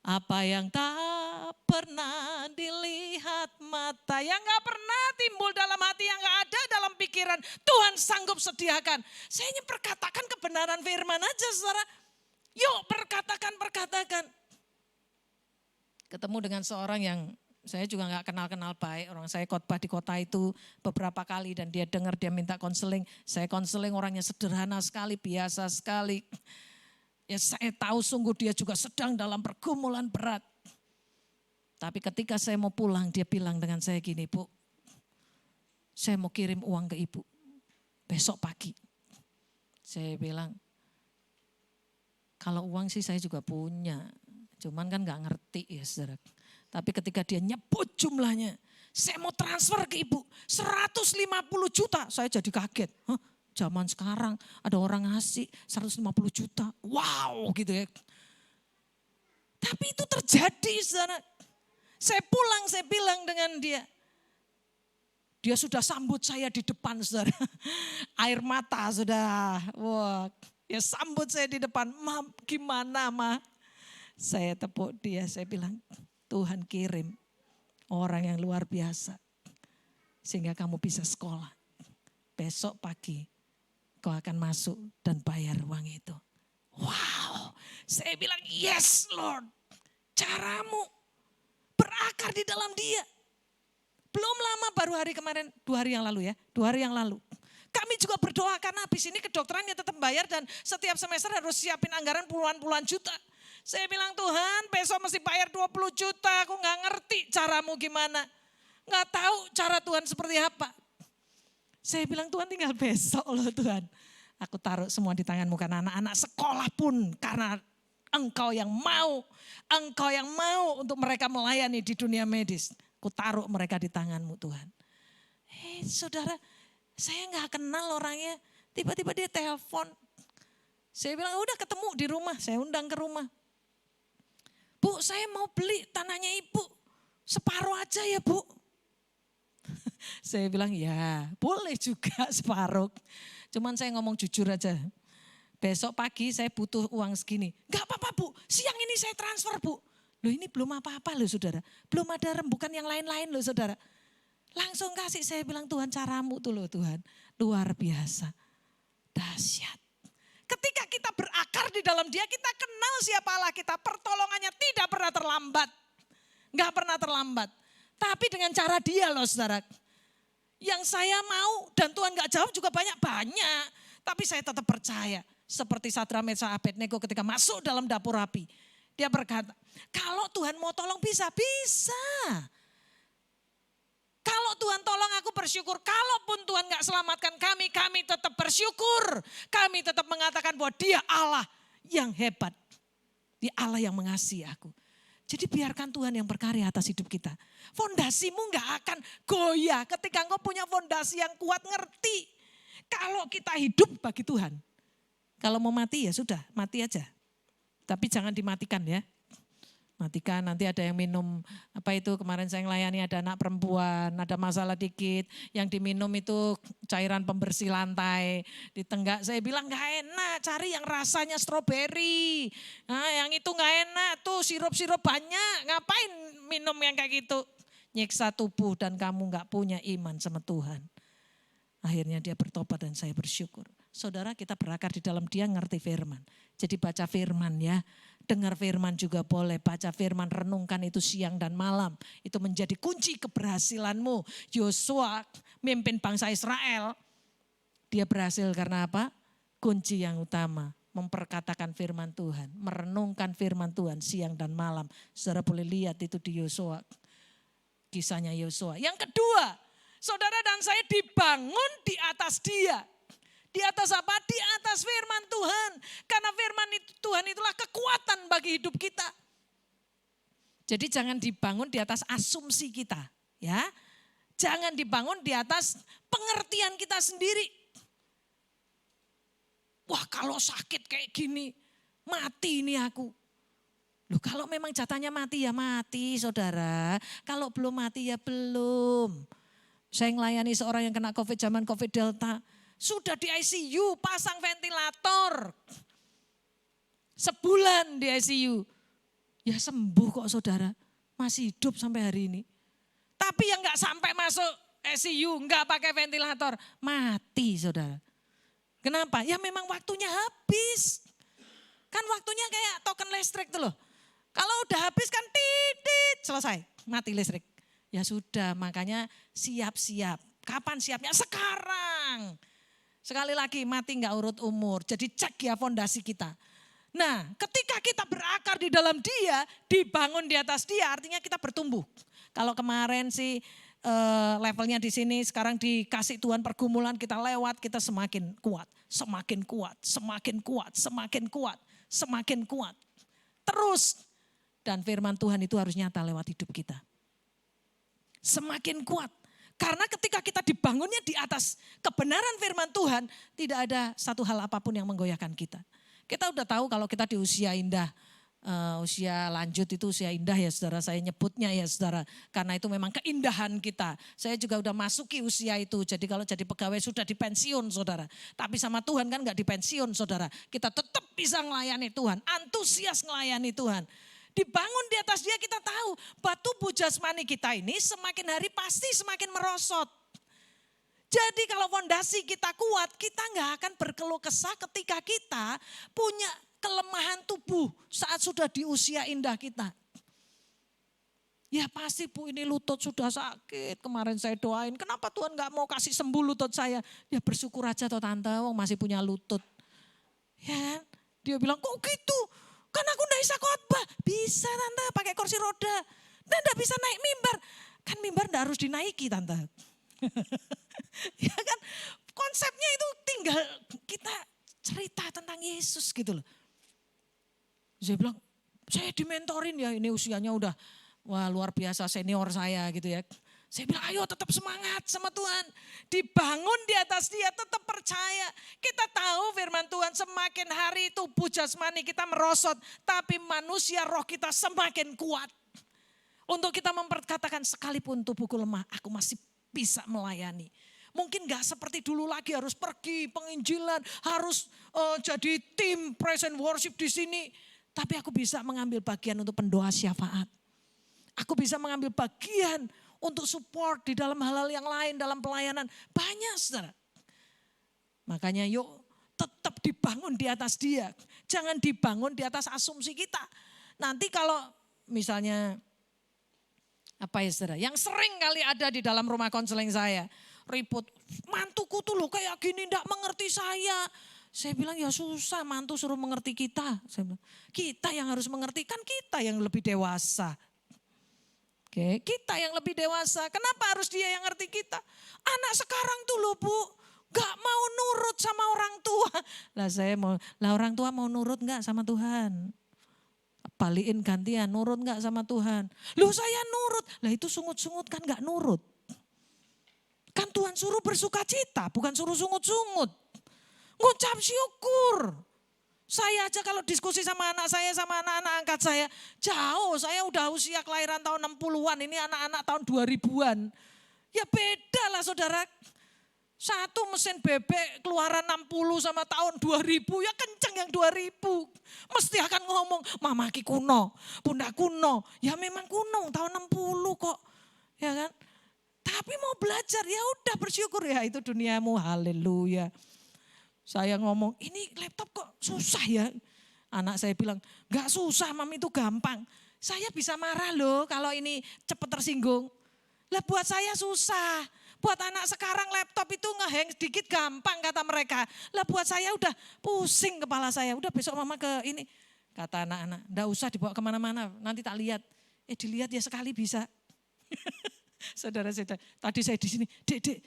apa yang tak pernah dilihat mata, yang gak pernah timbul dalam hati, yang gak ada dalam pikiran, Tuhan sanggup sediakan. Saya hanya perkatakan kebenaran firman aja saudara. Yuk perkatakan. Ketemu dengan seorang yang saya juga gak kenal-kenal baik. Orang saya khotbah di kota itu beberapa kali dan dia dengar, dia minta konseling. Saya konseling, orangnya sederhana sekali, biasa sekali. Ya saya tahu sungguh dia juga sedang dalam pergumulan berat. Tapi ketika saya mau pulang dia bilang dengan saya gini, Bu, saya mau kirim uang ke ibu besok pagi. Saya bilang, kalau uang sih saya juga punya, cuman kan gak ngerti ya saudara. Tapi ketika dia nyebut jumlahnya, saya mau transfer ke ibu 150 juta, saya jadi kaget. Hah? zaman sekarang ada orang ngasih 150 juta. Wow gitu ya. Tapi itu terjadi saudara. Saya pulang, saya bilang dengan dia. Dia sudah sambut saya di depan saudara. Air mata sudah. Wah, ya sambut saya di depan. Ma, gimana ma? Saya tepuk dia, saya bilang Tuhan kirim orang yang luar biasa. Sehingga kamu bisa sekolah. Besok pagi kau akan masuk dan bayar uang itu. Wow, saya bilang yes Lord. Caramu berakar di dalam dia. Belum lama baru hari kemarin, 2 hari yang lalu ya. 2 hari yang lalu. Kami juga berdoa karena habis ini kedokterannya tetap bayar dan setiap semester harus siapin anggaran puluhan juta. Saya bilang Tuhan besok mesti bayar 20 juta. Aku gak ngerti caramu gimana. Gak tahu cara Tuhan seperti apa. Saya bilang Tuhan tinggal besok loh Tuhan. Aku taruh semua di tanganmu karena anak-anak sekolah pun karena Engkau yang mau untuk mereka melayani di dunia medis. Ku taruh mereka di tanganmu Tuhan. Saudara, saya gak kenal orangnya. Tiba-tiba dia telepon. Saya bilang udah ketemu di rumah, saya undang ke rumah. Bu, saya mau beli tanahnya ibu. Separuh aja ya bu. Saya bilang ya boleh juga separuh. Cuman saya ngomong jujur aja. Besok pagi saya butuh uang segini. Gak apa-apa bu, siang ini saya transfer bu. Loh ini belum apa-apa loh saudara. Belum ada rembukan yang lain-lain loh saudara. Langsung kasih saya bilang Tuhan caramu tuh loh Tuhan. Luar biasa. Dahsyat. Ketika kita berakar di dalam dia, kita kenal siapa Allah kita. Pertolongannya tidak pernah terlambat. Gak pernah terlambat. Tapi dengan cara dia loh saudara. Yang saya mau dan Tuhan gak jawab juga banyak-banyak. Tapi saya tetap percaya. Seperti Sadrak Meshach Abednego ketika masuk dalam dapur api. Dia berkata, kalau Tuhan mau tolong bisa. Kalau Tuhan tolong aku bersyukur. Kalaupun Tuhan gak selamatkan kami tetap bersyukur. Kami tetap mengatakan bahwa dia Allah yang hebat. Dia Allah yang mengasihi aku. Jadi biarkan Tuhan yang berkarya atas hidup kita. Fondasimu gak akan goyah ketika engkau punya fondasi yang kuat, ngerti. Kalau kita hidup bagi Tuhan. Kalau mau mati ya sudah, mati aja. Tapi jangan dimatikan ya. Matikan, nanti ada yang minum, apa itu kemarin saya melayani ada anak perempuan, ada masalah dikit. Yang diminum itu cairan pembersih lantai. Ditenggak, saya bilang gak enak, cari yang rasanya stroberi. Nah, yang itu gak enak, tuh sirup-sirup banyak, ngapain minum yang kayak gitu. Nyiksa tubuh dan kamu gak punya iman sama Tuhan. Akhirnya dia bertobat dan saya bersyukur. Saudara kita berakar di dalam dia ngerti firman. Jadi baca firman ya. Dengar firman juga boleh. Baca firman, renungkan itu siang dan malam. Itu menjadi kunci keberhasilanmu. Yosua mimpin bangsa Israel. Dia berhasil karena apa? Kunci yang utama. Memperkatakan firman Tuhan. Merenungkan firman Tuhan siang dan malam. Saudara boleh lihat itu di Yosua. Kisahnya Yosua. Yang kedua. Saudara dan saya dibangun di atas dia. Di atas apa? Di atas firman Tuhan. Karena firman Tuhan itulah kekuatan bagi hidup kita. Jadi jangan dibangun di atas asumsi kita. Ya, jangan dibangun di atas pengertian kita sendiri. Wah kalau sakit kayak gini, mati ini aku. Loh kalau memang jatahnya mati ya mati saudara. Kalau belum mati ya belum. Saya melayani seorang yang kena COVID zaman COVID Delta. Sudah di ICU, pasang ventilator. Sebulan di ICU. Ya sembuh kok saudara. Masih hidup sampai hari ini. Tapi yang gak sampai masuk ICU, gak pakai ventilator. Mati saudara. Kenapa? Ya memang waktunya habis. Kan waktunya kayak token listrik tuh loh. Kalau udah habis kan titit, selesai. Mati listrik. Ya sudah, makanya siap-siap. Kapan siapnya? Sekarang. Sekali lagi mati nggak urut umur. Jadi cek ya fondasi kita. Nah ketika kita berakar di dalam dia, dibangun di atas dia artinya kita bertumbuh. Kalau kemarin sih levelnya di sini, sekarang dikasih Tuhan pergumulan kita lewat, kita semakin kuat. Semakin kuat, semakin kuat, semakin kuat, semakin kuat. Terus dan firman Tuhan itu harus nyata lewat hidup kita. Semakin kuat. Karena ketika kita dibangunnya di atas kebenaran firman Tuhan, tidak ada satu hal apapun yang menggoyahkan kita. Kita udah tahu kalau kita di usia indah, usia lanjut itu usia indah ya saudara, saya nyebutnya ya saudara. Karena itu memang keindahan kita. Saya juga udah masuki usia itu, jadi kalau jadi pegawai sudah di pensiun saudara. Tapi sama Tuhan kan gak di pensiun saudara. Kita tetap bisa melayani Tuhan, antusias melayani Tuhan. Dibangun di atas dia kita tahu bahwa tubuh jasmani kita ini semakin hari pasti semakin merosot. Jadi kalau fondasi kita kuat, kita nggak akan berkeluh kesah ketika kita punya kelemahan tubuh saat sudah di usia indah kita. Ya pasti Bu, ini lutut sudah sakit, kemarin saya doain, kenapa Tuhan nggak mau kasih sembuh lutut saya? Ya bersyukur aja toh tante, wong masih punya lutut. Ya kan? Dia bilang kok gitu? Kan aku enggak bisa khotbah. Bisa tante pakai kursi roda. Dan enggak bisa naik mimbar. Kan mimbar enggak harus dinaiki tante. Ya kan konsepnya itu tinggal kita cerita tentang Yesus gitu loh. Saya bilang saya dimentorin ya, ini usianya udah wah luar biasa senior saya gitu ya. Saya bilang ayo tetap semangat sama Tuhan. Dibangun di atas dia, tetap percaya. Kita tahu firman Tuhan semakin hari tubuh jasmani kita merosot. Tapi manusia roh kita semakin kuat. Untuk kita memperkatakan sekalipun tubuhku lemah, aku masih bisa melayani. Mungkin gak seperti dulu lagi harus pergi penginjilan, harus jadi tim praise and worship di sini. Tapi aku bisa mengambil bagian untuk pendoa syafaat. Aku bisa mengambil bagian untuk support di dalam hal-hal yang lain, dalam pelayanan. Banyak saudara. Makanya yuk tetap dibangun di atas dia. Jangan dibangun di atas asumsi kita. Nanti kalau misalnya, apa ya saudara, yang sering kali ada di dalam rumah konseling saya. Ribut, mantuku tuh loh kayak gini enggak mengerti saya. Saya bilang ya susah mantu suruh mengerti kita. Saya bilang, kita yang harus mengerti, kan kita yang lebih dewasa. Oke, kita yang lebih dewasa, kenapa harus dia yang ngerti kita? Anak sekarang tuh loh Bu, gak mau nurut sama orang tua. Lah orang tua mau nurut gak sama Tuhan? Balikin gantian, nurut gak sama Tuhan? Loh saya nurut, lah itu sungut-sungut kan gak nurut. Kan Tuhan suruh bersuka cita, bukan suruh sungut-sungut. Ngucap syukur. Saya aja kalau diskusi sama anak saya, sama anak-anak angkat saya, jauh, saya udah usia kelahiran tahun 60-an, ini anak-anak tahun 2000-an. Ya beda lah saudara, satu mesin bebek keluaran 60 sama tahun 2000, ya kenceng yang 2000. Mesti akan ngomong, mama ki kuno, bunda kuno, ya memang kuno tahun 60 kok, ya kan. Tapi mau belajar, ya udah bersyukur ya itu duniamu, haleluya. Saya ngomong, ini laptop kok susah ya. Anak saya bilang, gak susah mami itu gampang. Saya bisa marah loh kalau ini cepat tersinggung. Lah buat saya susah. Buat anak sekarang laptop itu ngehang sedikit gampang kata mereka. Lah buat saya udah pusing kepala saya. Udah besok mama ke ini. Kata anak-anak, gak usah dibawa kemana-mana, nanti tak lihat. Dilihat ya sekali bisa. Saudara-saudara, tadi saya di sini, dek,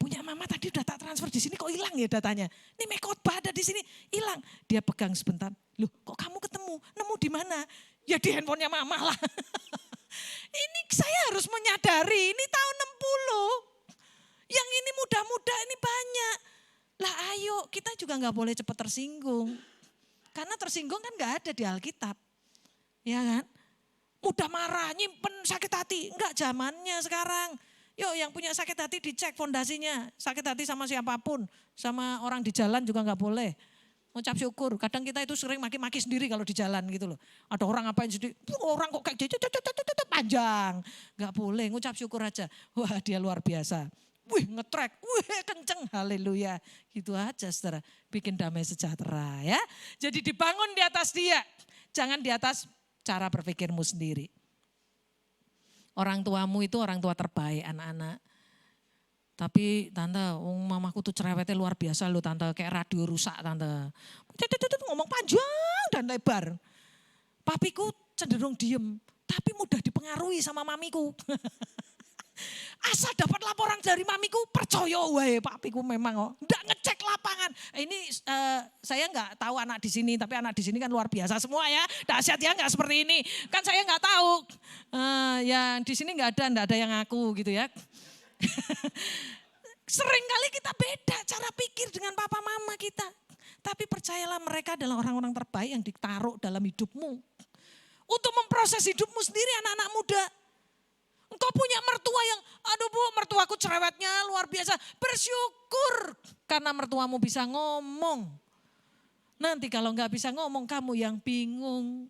punya mama tadi udah tak transfer di sini kok hilang ya datanya. Ini khotbah ada di sini hilang. Dia pegang sebentar. Loh kok kamu ketemu? Nemu di mana? Ya di handphonenya mama lah. Ini saya harus menyadari ini tahun 60. Yang ini muda-muda ini banyak. Lah ayo kita juga gak boleh cepat tersinggung. Karena tersinggung kan gak ada di Alkitab. Ya kan? Mudah marah, nyimpen sakit hati. Enggak zamannya sekarang. Yuk yang punya sakit hati dicek fondasinya. Sakit hati sama siapapun. Sama orang di jalan juga gak boleh. Ngucap syukur. Kadang kita itu sering maki-maki sendiri kalau di jalan gitu loh. Ada orang ngapain sendiri. Orang kok kayak panjang. Gak boleh ngucap syukur aja. Wah dia luar biasa. Wih ngetrek. Wih kenceng. Haleluya. Gitu aja saudara. Bikin damai sejahtera ya. Jadi dibangun di atas dia. Jangan di atas cara berpikirmu sendiri. Orang tuamu itu orang tua terbaik anak-anak. Tapi tante, mamaku tuh cerewetnya luar biasa loh tante. Kayak radio rusak tante. Ngomong panjang dan lebar. Papiku cenderung diem. Tapi mudah dipengaruhi sama mamiku. Asal dapat laporan dari mamiku, percaya wae papiku memang enggak ngecek lapangan. Ini saya enggak tahu anak di sini, tapi anak di sini kan luar biasa semua ya. Dahsyat ya enggak seperti ini. Kan saya enggak tahu. Ya di sini enggak ada yang ngaku gitu ya. Seringkali kita beda cara pikir dengan papa mama kita. Tapi percayalah mereka adalah orang-orang terbaik yang ditaruh dalam hidupmu. Untuk memproses hidupmu sendiri anak-anak muda. Engkau punya mertua yang, aduh bu mertuaku cerewetnya luar biasa. Bersyukur karena mertuamu bisa ngomong. Nanti kalau nggak bisa ngomong kamu yang bingung.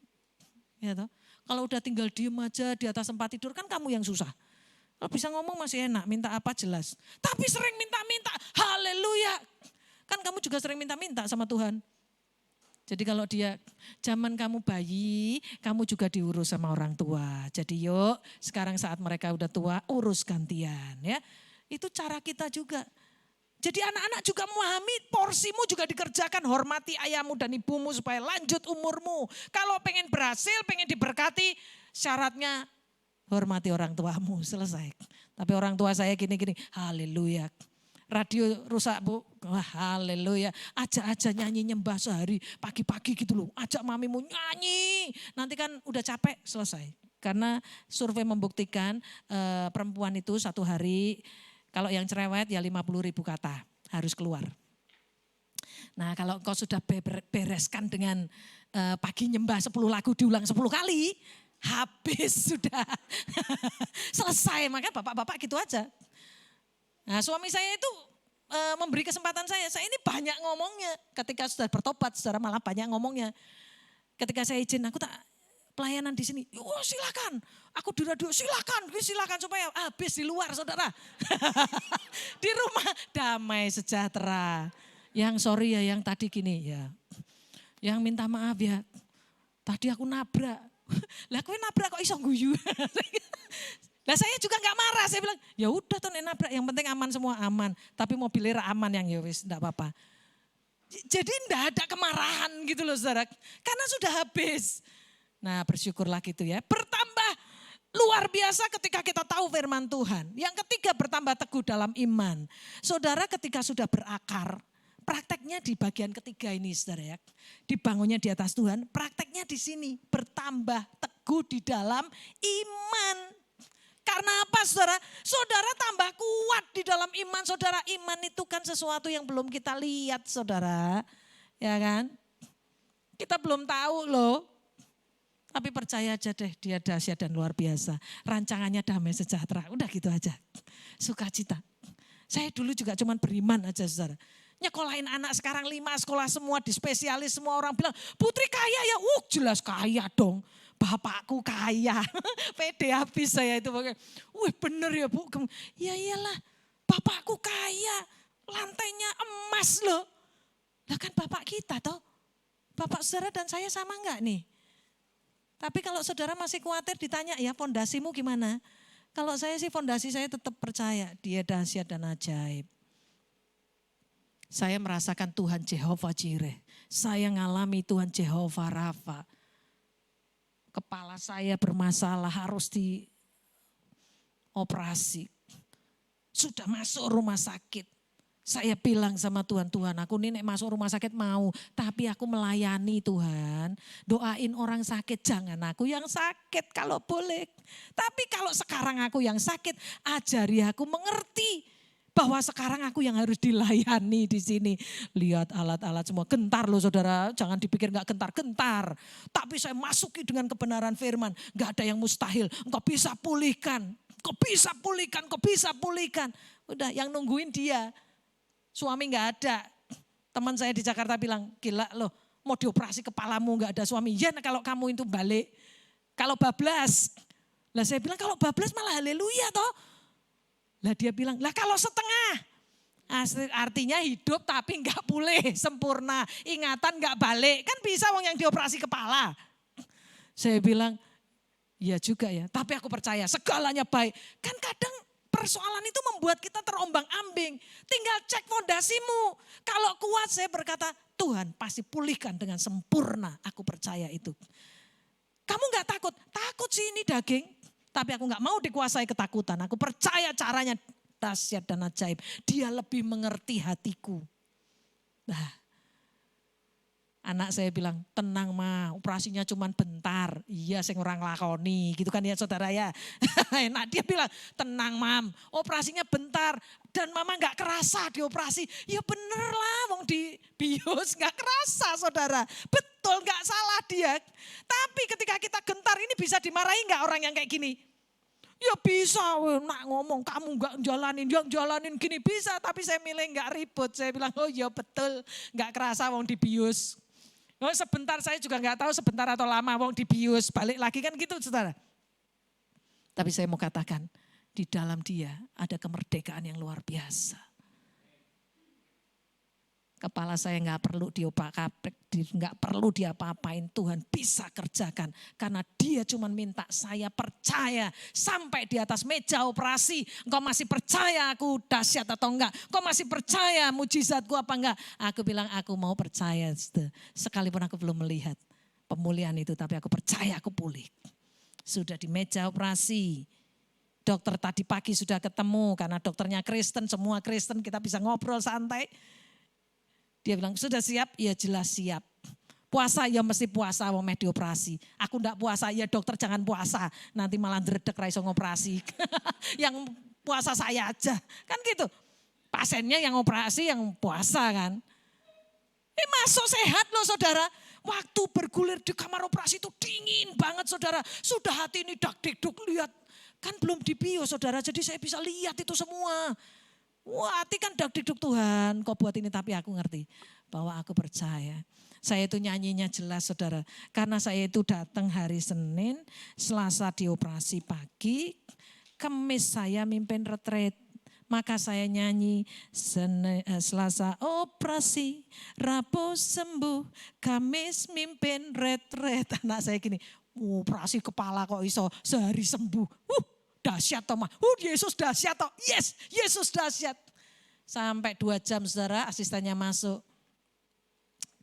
Ya toh? Kalau udah tinggal diem aja di atas tempat tidur kan kamu yang susah. Kalau bisa ngomong masih enak, minta apa jelas. Tapi sering minta-minta, haleluya. Kan kamu juga sering minta-minta sama Tuhan. Jadi kalau dia, zaman kamu bayi, kamu juga diurus sama orang tua. Jadi yuk, sekarang saat mereka udah tua, urus gantian ya. Itu cara kita juga. Jadi anak-anak juga memahami porsimu juga dikerjakan, hormati ayahmu dan ibumu supaya lanjut umurmu. Kalau pengen berhasil, pengen diberkati, syaratnya hormati orang tuamu, selesai. Tapi orang tua saya gini-gini, haleluya. Radio rusak bu, wah haleluya. Ajak aja nyanyi nyembah sehari, pagi-pagi gitu loh. Ajak mamimu nyanyi, nanti kan udah capek, selesai. Karena survei membuktikan perempuan itu satu hari, kalau yang cerewet ya 50.000 kata harus keluar. Nah kalau engkau sudah bereskan dengan pagi nyembah 10 lagu diulang 10 kali, habis sudah. Selesai, makanya bapak-bapak gitu aja. Nah suami saya itu memberi kesempatan saya ini banyak ngomongnya. Ketika sudah bertobat, saudara malah banyak ngomongnya. Ketika saya izin, aku tak pelayanan di sini. Oh silakan, aku di radio silakan supaya habis di luar saudara. Di rumah damai sejahtera. Yang sorry ya, yang tadi gini ya. Yang minta maaf ya, tadi aku nabrak. Lah kowe nabrak kok iso guyu. Lah saya juga enggak marah, saya bilang ya udah tuh nabrak yang penting aman semua aman. Tapi mobilnya aman yang ya wis enggak apa-apa. Jadi enggak ada kemarahan gitu loh saudara. Karena sudah habis. Nah bersyukurlah gitu ya. Bertambah luar biasa ketika kita tahu firman Tuhan. Yang ketiga bertambah teguh dalam iman. Saudara ketika sudah berakar, prakteknya di bagian ketiga ini saudara ya. Dibangunnya di atas Tuhan, prakteknya di sini. Bertambah teguh di dalam iman. Karena apa saudara? Saudara tambah kuat di dalam iman. Saudara iman itu kan sesuatu yang belum kita lihat saudara. Ya kan? Kita belum tahu loh. Tapi percaya aja deh dia dahsyat dan luar biasa. Rancangannya damai sejahtera. Udah gitu aja. Sukacita. Saya dulu juga cuman beriman aja saudara. Nyekolahin anak sekarang 5 sekolah semua di spesialis semua orang bilang putri kaya ya. Jelas kaya dong. Bapakku kaya. Pede habis saya itu. Wih bener ya bu. Ya iyalah bapakku kaya. Lantainya emas loh. Lah kan bapak kita toh. Bapak saudara dan saya sama enggak nih? Tapi kalau saudara masih khawatir ditanya ya fondasimu gimana? Kalau saya sih fondasi saya tetap percaya dia dahsyat dan ajaib. Saya merasakan Tuhan Jehovah Jireh. Saya ngalami Tuhan Jehovah Rafa. Kepala saya bermasalah harus dioperasi. Sudah masuk rumah sakit. Saya bilang sama Tuhan, Tuhan aku nih masuk rumah sakit mau. Tapi aku melayani Tuhan. Doain orang sakit, jangan aku yang sakit kalau boleh. Tapi kalau sekarang aku yang sakit, ajari aku mengerti. Bahwa sekarang aku yang harus dilayani di sini. Lihat alat-alat semua, gentar loh saudara. Jangan dipikir gak gentar. Tapi saya masuki dengan kebenaran firman. Gak ada yang mustahil, engkau bisa pulihkan. Engkau bisa pulihkan. Udah yang nungguin dia. Suami gak ada. Teman saya di Jakarta bilang, gila loh mau dioperasi kepalamu gak ada suami. Ya kalau kamu itu balik. Kalau bablas. Lah saya bilang kalau bablas malah haleluya toh. Lah dia bilang, lah kalau setengah. Artinya hidup tapi gak pulih sempurna. Ingatan gak balik. Kan bisa wong yang dioperasi kepala. Saya bilang, ya juga ya. Tapi aku percaya segalanya baik. Kan kadang persoalan itu membuat kita terombang ambing. Tinggal cek fondasimu. Kalau kuat saya berkata, Tuhan pasti pulihkan dengan sempurna. Aku percaya itu. Kamu gak takut? Takut sih ini daging. Tapi aku gak mau dikuasai ketakutan. Aku percaya caranya dahsyat dan ajaib. Dia lebih mengerti hatiku. Nah, Anak saya bilang, tenang ma, operasinya cuma bentar. Iya, saya orang lakoni, gitu kan ya saudara ya. Enak, dia bilang, tenang mam, operasinya bentar. Dan mama gak kerasa dioperasi. Ya bener lah, wong di bios gak kerasa saudara. Betul, gak salah dia. Tapi ketika kita gentar ini bisa dimarahi gak orang yang kayak gini? Ya bisa, nak ngomong kamu gak jalanin, yang jalanin gini bisa. Tapi saya milih gak ribut, saya bilang oh ya betul, gak kerasa wong di bios. Oh, sebentar saya juga nggak tahu sebentar atau lama wong dibius balik lagi kan gitu saudara. Tapi saya mau katakan di dalam dia ada kemerdekaan yang luar biasa. Kepala saya nggak perlu nggak perlu diapa-apain, Tuhan bisa kerjakan karena Dia cuma minta saya percaya sampai di atas meja operasi. Engkau masih percaya aku dahsyat atau enggak? Engkau masih percaya mujizatku apa enggak? Aku bilang aku mau percaya, sekalipun aku belum melihat pemulihan itu, tapi aku percaya aku pulih. Sudah di meja operasi. Dokter tadi pagi sudah ketemu karena dokternya Kristen, semua Kristen kita bisa ngobrol santai. Dia bilang, sudah siap? Ya jelas siap. Puasa ya mesti puasa, wong meh dioperasi. Aku enggak puasa, ya dokter jangan puasa. Nanti malah ndredeg ra iso ngoperasi. Yang puasa saya aja. Kan gitu. Pasiennya yang operasi, yang puasa kan. Masuk sehat loh saudara. Waktu bergulir di kamar operasi itu dingin banget saudara. Sudah hati ini dak-dikduk lihat. Kan belum dibio saudara, jadi saya bisa lihat itu semua. Wah, hati kan dak-dikduk Tuhan, kau buat ini tapi aku ngerti bahwa aku percaya. Saya itu nyanyinya jelas saudara, karena saya itu datang hari Senin, Selasa dioperasi pagi, Kamis saya mimpin retret. Maka saya nyanyi Selasa operasi, Rabu sembuh, Kamis mimpin retret. Anak saya gini, operasi kepala kok iso sehari sembuh. Dahsyat toh mah, Yesus dahsyat toh, yes, Yesus dahsyat. Sampai 2 jam saudara asistennya masuk.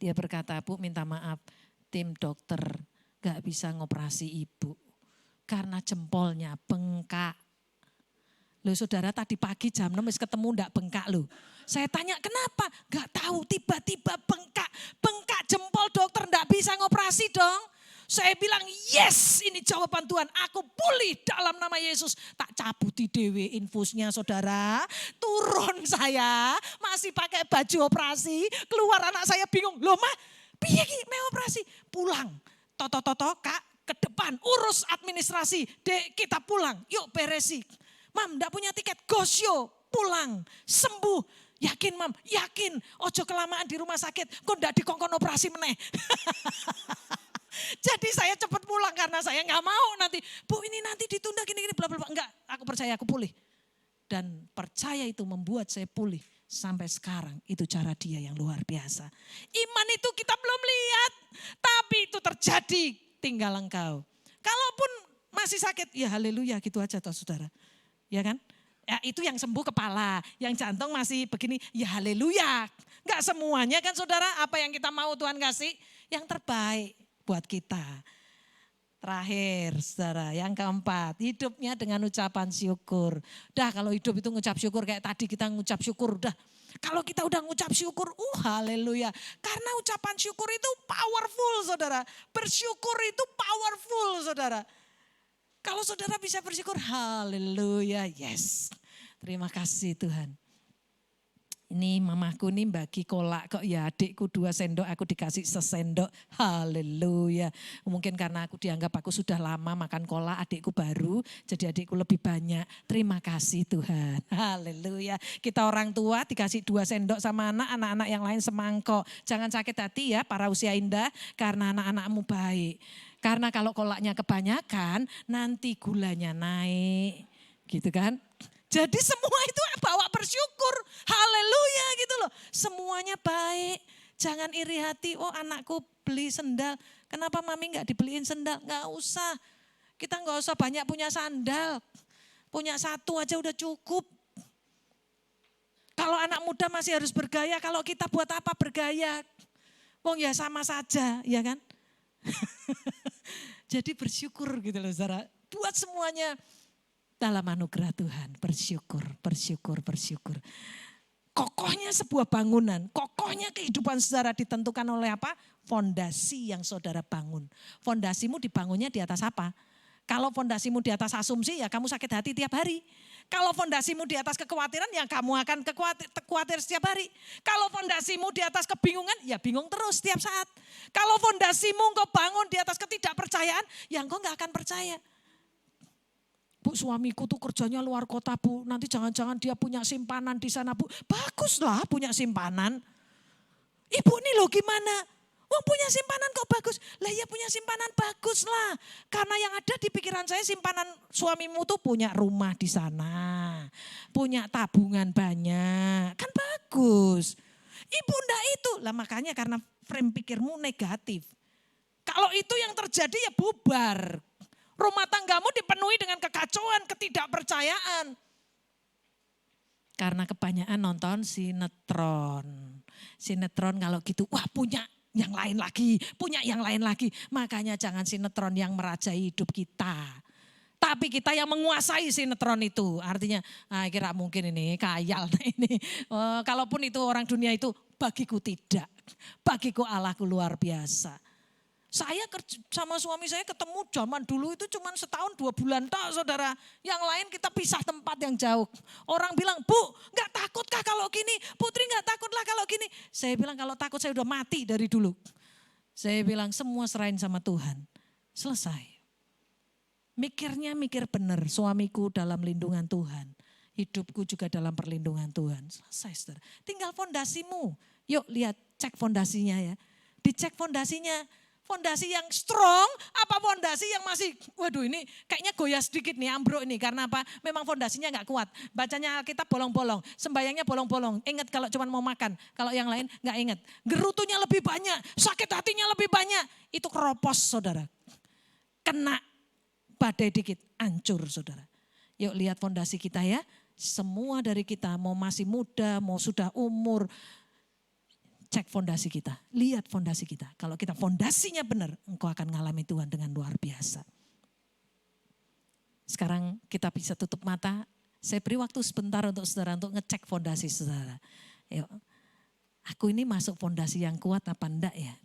Dia berkata, Bu minta maaf, tim dokter gak bisa ngoperasi ibu. Karena jempolnya bengkak. Loh saudara tadi pagi jam 6 wis ketemu ndak bengkak loh. Saya tanya kenapa? Gak tahu tiba-tiba bengkak. Bengkak jempol dokter ndak bisa ngoperasi dong. Saya bilang yes ini jawaban Tuhan. Aku pulih dalam nama Yesus. Tak cabuti dewe infusnya saudara. Turun saya masih pakai baju operasi. Keluar anak saya bingung. Loh mah piye ki mau operasi? Pulang. Toto kak ke depan urus administrasi. Dek kita pulang yuk beresi. Mam enggak punya tiket, gosyo, pulang, sembuh. Yakin mam, yakin. Ojo kelamaan di rumah sakit, kok enggak dikongkon operasi meneh. Jadi saya cepat pulang karena saya enggak mau nanti. Bu ini nanti ditunda gini-gini, bla bla bla. Enggak, aku percaya aku pulih. Dan percaya itu membuat saya pulih. Sampai sekarang itu cara dia yang luar biasa. Iman itu kita belum lihat, tapi itu terjadi tinggal engkau. Kalaupun masih sakit, ya haleluya gitu aja toh saudara. Ya kan? Ya, itu yang sembuh kepala, yang jantung masih begini, ya haleluya. Enggak semuanya kan saudara, apa yang kita mau Tuhan kasih, yang terbaik buat kita. Terakhir saudara, yang keempat, hidupnya dengan ucapan syukur. Dah kalau hidup itu ngucap syukur kayak tadi kita ngucap syukur, udah. Kalau kita udah ngucap syukur, haleluya. Karena ucapan syukur itu powerful saudara, bersyukur itu powerful saudara. Kalau saudara bisa bersyukur, haleluya, yes. Terima kasih Tuhan. Ini mamaku nih bagi kolak kok ya adikku 2 sendok, aku dikasih 1 sendok, haleluya. Mungkin karena aku dianggap aku sudah lama makan kolak, adikku baru, jadi adikku lebih banyak. Terima kasih Tuhan, haleluya. Kita orang tua dikasih 2 sendok sama anak-anak yang lain semangkok. Jangan sakit hati ya para usia indah, karena anak-anakmu baik. Karena kalau kolaknya kebanyakan nanti gulanya naik gitu kan. Jadi semua itu bawa bersyukur, haleluya gitu loh. Semuanya baik, jangan iri hati, oh anakku beli sendal. Kenapa mami gak dibeliin sendal? Gak usah, kita gak usah banyak punya sandal. Punya 1 aja udah cukup. Kalau anak muda masih harus bergaya, kalau kita buat apa bergaya? Wong ya sama saja ya kan. Jadi bersyukur gitu loh saudara. Buat semuanya dalam anugerah Tuhan. Bersyukur, bersyukur, bersyukur. Kokohnya sebuah bangunan, kokoh Kokohnya kehidupan saudara ditentukan oleh apa? Fondasi yang saudara bangun. Fondasimu dibangunnya di atas apa? Kalau fondasimu di atas asumsi ya kamu sakit hati tiap hari. Kalau fondasimu di atas kekhawatiran ya kamu akan khawatir setiap hari. Kalau fondasimu di atas kebingungan ya bingung terus setiap saat. Kalau fondasimu engkau bangun di atas ketidakpercayaan ya engkau gak akan percaya. Bu, suamiku tuh kerjanya luar kota, Bu. Nanti jangan-jangan dia punya simpanan di sana, Bu. Baguslah punya simpanan. Ibu ini loh gimana? Wong punya simpanan kok bagus. Lah ya punya simpanan bagus lah. Karena yang ada di pikiran saya simpanan suamimu tuh punya rumah di sana. Punya tabungan banyak. Kan bagus. Ibu ndak itu. Lah makanya karena frame pikirmu negatif. Kalau itu yang terjadi ya bubar. Rumah tanggamu dipenuhi dengan kekacauan, ketidakpercayaan. Karena kebanyakan nonton sinetron. Sinetron kalau gitu, wah punya yang lain lagi, punya yang lain lagi. Makanya jangan sinetron yang merajai hidup kita. Tapi kita yang menguasai sinetron itu. Artinya, kira mungkin ini khayal ini. Kalaupun itu orang dunia itu, bagiku tidak. Bagiku Allahku luar biasa. Saya sama suami saya ketemu zaman dulu itu cuma setahun 2 bulan tak saudara. Yang lain kita pisah tempat yang jauh. Orang bilang, Bu gak takutkah kalau gini? Putri gak takutlah kalau gini. Saya bilang kalau takut saya udah mati dari dulu. Saya bilang semua serahin sama Tuhan. Selesai. Mikirnya mikir benar, suamiku dalam lindungan Tuhan. Hidupku juga dalam perlindungan Tuhan. Selesai saudara. Tinggal fondasimu. Yuk lihat cek fondasinya ya. Dicek fondasinya. Fondasi yang strong, apa fondasi yang masih, waduh ini kayaknya goyah sedikit nih, ambruk ini. Karena apa? Memang fondasinya gak kuat. Bacanya kita bolong-bolong, sembayangnya bolong-bolong. Ingat kalau cuma mau makan, kalau yang lain gak ingat. Gerutunya lebih banyak, sakit hatinya lebih banyak. Itu keropos saudara. Kena badai dikit, hancur saudara. Yuk lihat fondasi kita ya. Semua dari kita, mau masih muda, mau sudah umur, cek fondasi kita, lihat fondasi kita. Kalau kita fondasinya benar, engkau akan mengalami Tuhan dengan luar biasa. Sekarang kita bisa tutup mata. Saya beri waktu sebentar untuk saudara untuk ngecek fondasi saudara. Yuk. Aku ini masuk fondasi yang kuat apa enggak ya?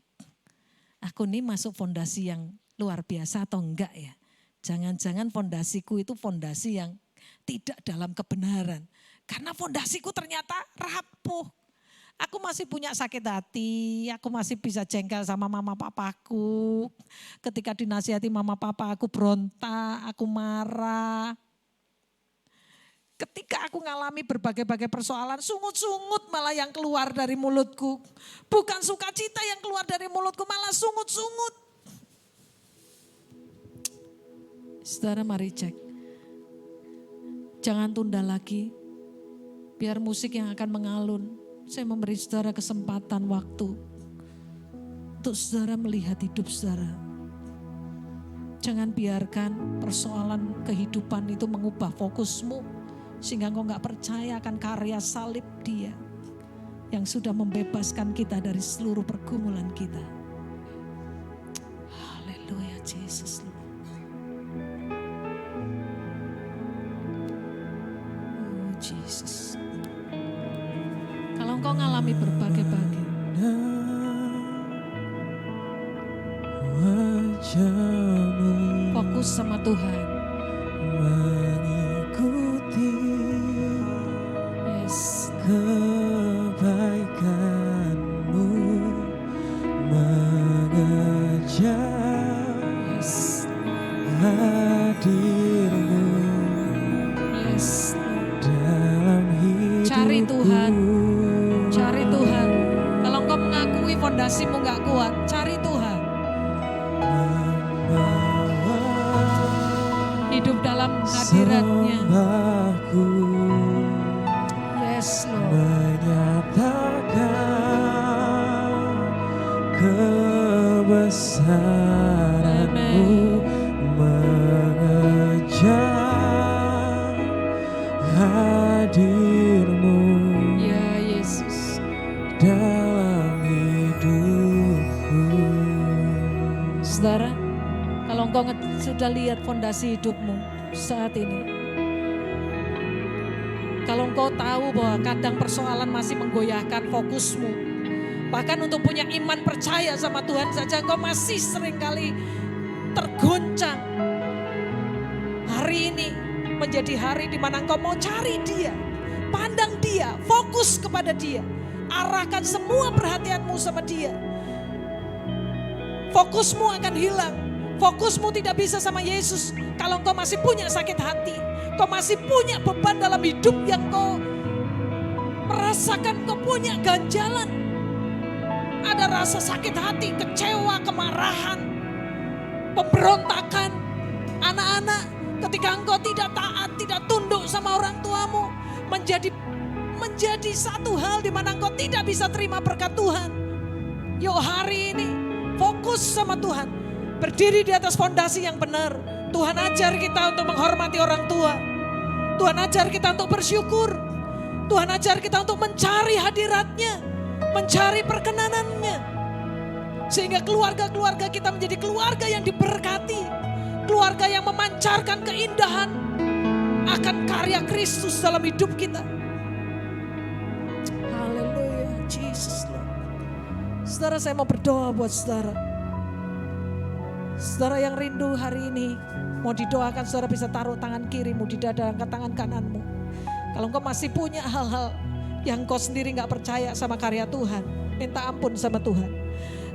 Aku ini masuk fondasi yang luar biasa atau enggak ya? Jangan-jangan fondasiku itu fondasi yang tidak dalam kebenaran. Karena fondasiku ternyata rapuh. Aku masih punya sakit hati, aku masih bisa jengkel sama mama papaku. Ketika dinasihati mama papa aku berontak, aku marah. Ketika aku ngalami berbagai-bagai persoalan, sungut-sungut malah yang keluar dari mulutku. Bukan sukacita yang keluar dari mulutku, malah sungut-sungut. Saudara mari cek. Jangan tunda lagi, biar musik yang akan mengalun. Saya memberi saudara kesempatan waktu untuk saudara melihat hidup saudara. Jangan biarkan persoalan kehidupan itu mengubah fokusmu sehingga engkau gak percaya akan karya salib Dia yang sudah membebaskan kita dari seluruh pergumulan kita. Haleluya Yesus. Oh Jesus. Kalau engkau ngalami berbagai-bagai. Fokus sama Tuhan. Mengikuti kebaikanmu, mengejar hadirmu dalam hidupku. Cari Tuhan. Cari Tuhan. Kalau engkau mengakui fondasimu gak kuat, cari Tuhan. Hidup dalam hadiratnya. Yes Lord. Menyatakan kebesaran-Mu, mengejar hadir-Mu. Ya Yesus. Dalam hidupku. Saudara, kalau engkau sudah lihat fondasi hidupmu saat ini. Kalau engkau tahu bahwa kadang persoalan masih menggoyahkan fokusmu. Bahkan untuk punya iman percaya sama Tuhan saja engkau masih seringkali tergoncang. Hari ini menjadi hari di mana engkau mau cari Dia, pandang Dia, fokus kepada Dia. Arahkan semua perhatianmu sama Dia. Fokusmu akan hilang. Fokusmu tidak bisa sama Yesus kalau engkau masih punya sakit hati. Kau masih punya beban dalam hidup yang kau merasakan kau punya ganjalan. Ada rasa sakit hati, kecewa, kemarahan, pemberontakan. Anak-anak, ketika engkau tidak taat, tidak tunduk sama orang tuamu, menjadi satu hal di mana engkau tidak bisa terima berkat Tuhan. Yuk hari ini fokus sama Tuhan. Berdiri di atas fondasi yang benar. Tuhan ajar kita untuk menghormati orang tua. Tuhan ajar kita untuk bersyukur. Tuhan ajar kita untuk mencari hadirat-Nya, mencari perkenanannya. Sehingga keluarga-keluarga kita menjadi keluarga yang diberkati. Keluarga yang memancarkan keindahan akan karya Kristus dalam hidup kita. Haleluya, Jesus Lord. Saudara, saya mau berdoa buat saudara. Saudara yang rindu hari ini, mau didoakan, saudara bisa taruh tangan kirimu di dada, angkat tangan kananmu. Kalau engkau masih punya hal-hal yang kau sendiri gak percaya sama karya Tuhan, minta ampun sama Tuhan.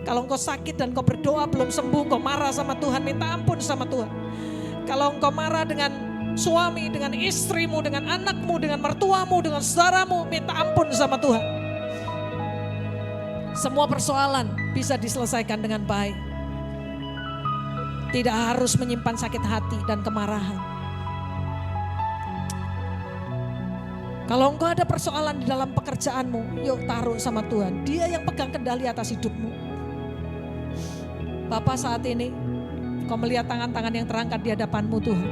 Kalau engkau sakit dan kau berdoa belum sembuh, kau marah sama Tuhan, minta ampun sama Tuhan. Kalau engkau marah dengan suami, dengan istrimu, dengan anakmu, dengan mertuamu, dengan saudaramu, minta ampun sama Tuhan. Semua persoalan bisa diselesaikan dengan baik. Tidak harus menyimpan sakit hati dan kemarahan. Kalau engkau ada persoalan di dalam pekerjaanmu, yuk taruh sama Tuhan. Dia yang pegang kendali atas hidupmu. Bapa, saat ini kau melihat tangan-tangan yang terangkat di hadapanmu Tuhan.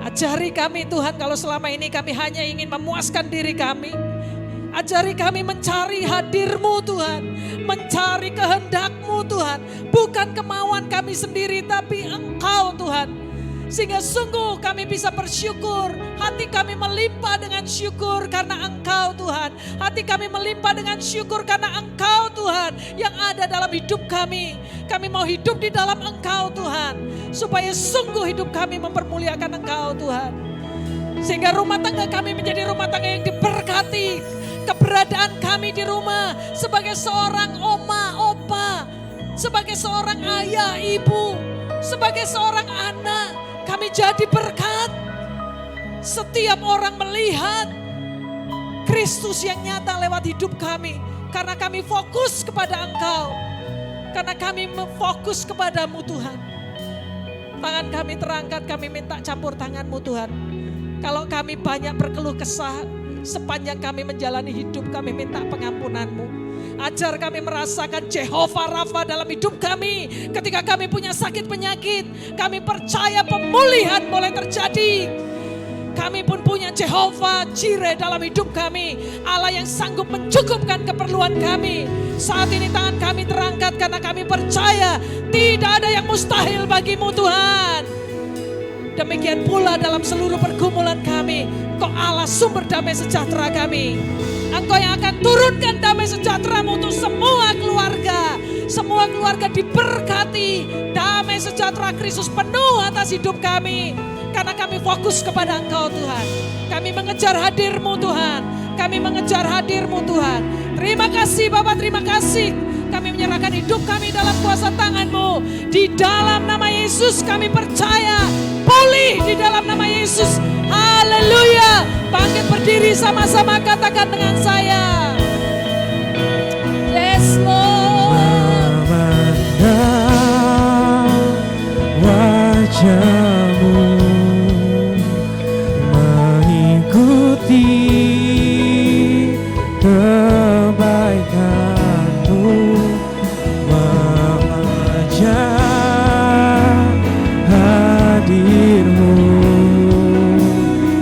Ajari kami Tuhan, kalau selama ini kami hanya ingin memuaskan diri kami. Ajari kami mencari hadir-Mu Tuhan, mencari kehendak-Mu Tuhan. Bukan kemauan kami sendiri tapi Engkau Tuhan. Sehingga sungguh kami bisa bersyukur, hati kami melimpah dengan syukur karena Engkau Tuhan. Hati kami melimpah dengan syukur karena Engkau Tuhan yang ada dalam hidup kami. Kami mau hidup di dalam Engkau Tuhan, supaya sungguh hidup kami mempermuliakan Engkau Tuhan. Sehingga rumah tangga kami menjadi rumah tangga yang diberkati. Keberadaan kami di rumah sebagai seorang oma, opa, sebagai seorang ayah, ibu, sebagai seorang anak, kami jadi berkat. Setiap orang melihat Kristus yang nyata lewat hidup kami, karena kami fokus kepada Engkau, karena kami fokus kepadamu Tuhan. Tangan kami terangkat, kami minta campur tangan-Mu Tuhan. Kalau kami banyak berkeluh kesah sepanjang kami menjalani hidup, kami minta pengampunan-Mu. Ajar kami merasakan Jehovah Rafa dalam hidup kami. Ketika kami punya sakit penyakit, kami percaya pemulihan boleh terjadi. Kami pun punya Jehovah Jireh dalam hidup kami, Allah yang sanggup mencukupkan keperluan kami. Saat ini tangan kami terangkat karena kami percaya tidak ada yang mustahil bagi-Mu Tuhan. Demikian pula dalam seluruh pergumulan kami, Engkau Allah sumber damai sejahtera kami. Engkau yang akan turunkan damai sejahtera-Mu untuk semua keluarga. Semua keluarga diberkati, damai sejahtera Kristus penuh atas hidup kami. Karena kami fokus kepada Engkau Tuhan. Kami mengejar hadir-Mu Tuhan. Kami mengejar hadir-Mu Tuhan. Terima kasih Bapak, terima kasih. Kami menyerahkan hidup kami dalam kuasa tangan-Mu. Di dalam nama Yesus kami percaya. Pulih di dalam nama Yesus. Haleluya. Bangkit berdiri sama-sama, katakan dengan saya. Yes Lord. Memandang wajah-Mu, mengikuti kebaikan-Mu, mengejar hadir-Mu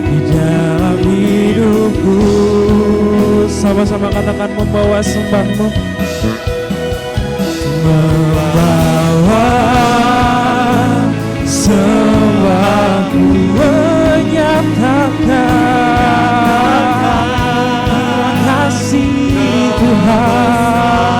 di dalam hidupku. Sama-sama katakan, membawa sembah-Mu, membawa sembah-Ku, menyatakan kasih Tuhan.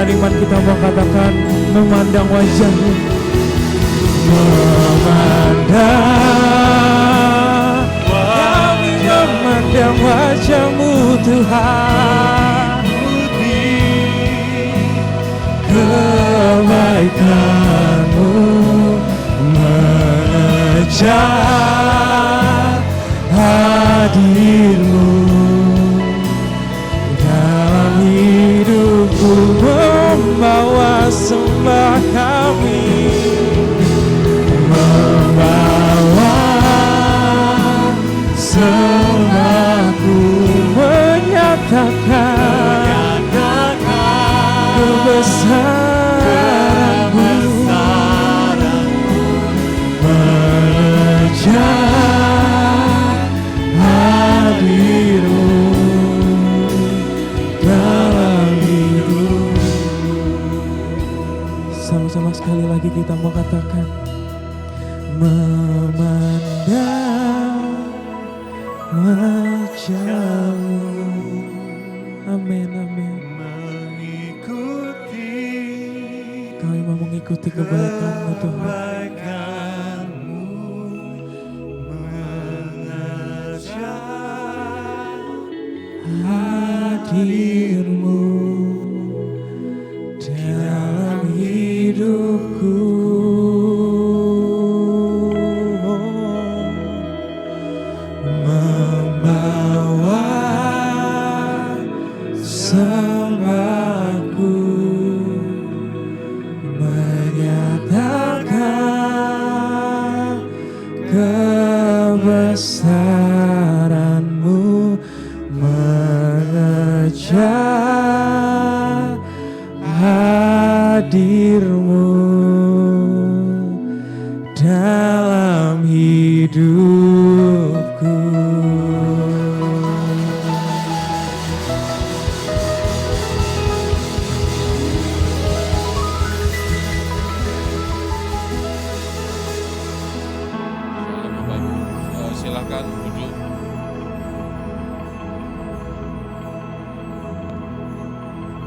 dengan iman kita mau katakan memandang wajah-Mu. Kami memandang wajah-Mu Tuhan. Kebaikan-Mu mengejar hadir-Mu dalam hidupku, membawa sembah kami, membawa sembahku, menyatakan kebesaran-Mu, mengejar hadir-Mu dalam hidup. Sama-sama sekali lagi kita mau katakan memandang wajah-Mu. Amin, amin. Kami mau mengikuti kebaikan-Mu Tuhan. Hadir-Mu dalam hidupku, membawa sembahku, menyatakan kebesaran-Mu, mengejar hadir-Mu dalam hidupku. Silakan duduk.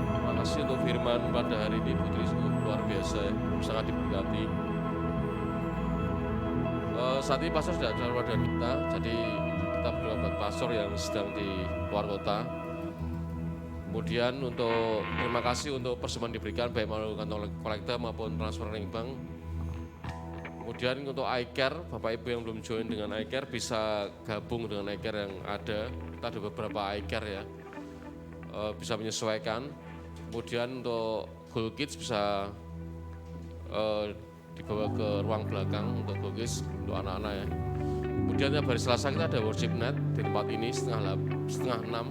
Terima kasih untuk firman pada hari ini, Putri, sungguh luar biasa ya, sangat diberkati. Saat ini pastor sudah ada dengan kita, jadi kita berdoa buat pastor yang sedang di luar kota. Kemudian untuk terima kasih untuk persembahan diberikan baik melalui kantong kolektor maupun transfer rekening bank. Kemudian untuk iCare, Bapak Ibu yang belum join dengan iCare bisa gabung dengan iCare yang ada. Kita ada beberapa iCare ya, bisa menyesuaikan. Kemudian untuk Goal Kids bisa dibawa ke ruang belakang untuk Goal Kids untuk anak-anak ya. Kemudian tiap hari Selasa kita ada worship night di tempat ini setengah 6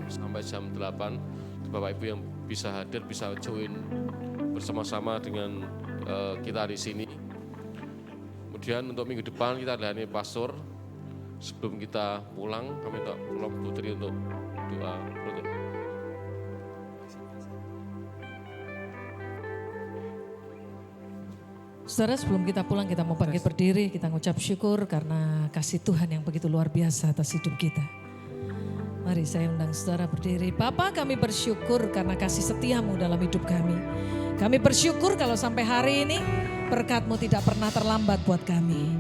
sampai jam 8. Bapak Ibu yang bisa hadir bisa join bersama-sama dengan kita di sini. Kemudian untuk minggu depan kita layani pastor. Sebelum kita pulang, kami minta tolong Putri untuk doa. Saudara, sebelum kita pulang kita mau bangkit berdiri, kita ngucap syukur karena kasih Tuhan yang begitu luar biasa atas hidup kita. Mari saya undang saudara berdiri. Bapa, kami bersyukur karena kasih setiamu dalam hidup kami. Kami bersyukur kalau sampai hari ini berkat-Mu tidak pernah terlambat buat kami.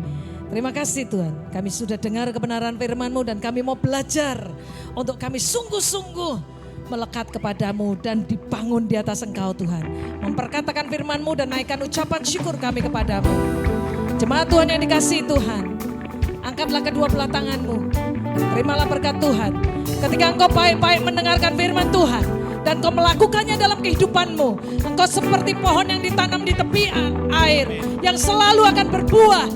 Terima kasih Tuhan, kami sudah dengar kebenaran firman-Mu dan kami mau belajar untuk kami sungguh-sungguh melekat kepadamu dan dibangun di atas Engkau Tuhan. Memperkatakan firman-Mu dan naikkan ucapan syukur kami kepadamu. Jemaat Tuhan yang dikasihi Tuhan, angkatlah kedua belah tangan-Mu. Terimalah berkat Tuhan. Ketika engkau baik-baik mendengarkan firman Tuhan dan kau melakukannya dalam kehidupanmu, engkau seperti pohon yang ditanam di tepi air yang selalu akan berbuah.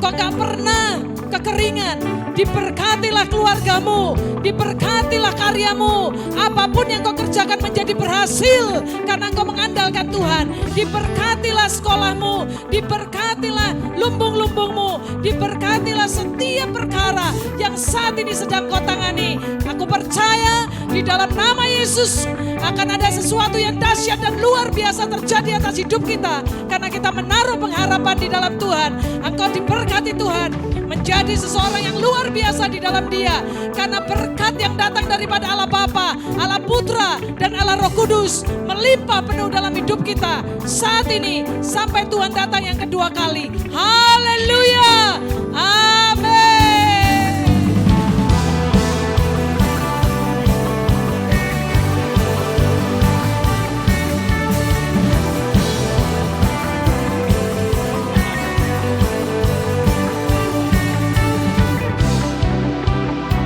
Engkau gak pernah kekeringan. Diberkatilah keluargamu, diberkatilah karyamu. Apapun yang kau kerjakan menjadi berhasil karena engkau mengandalkan Tuhan. Diberkatilah sekolahmu, diberkatilah lumbung-lumbungmu, diberkatilah setiap perkara yang saat ini sedang kau tangani. Aku percaya Di dalam nama Yesus akan ada sesuatu yang dahsyat dan luar biasa terjadi atas hidup kita. Karena kita menaruh pengharapan di dalam Tuhan. Engkau diberkati Tuhan. Menjadi seseorang yang luar biasa di dalam Dia. Karena berkat yang datang daripada Allah Bapa, Allah Putra, dan Allah Roh Kudus melimpah penuh dalam hidup kita saat ini sampai Tuhan datang yang kedua kali. Haleluya. Amin.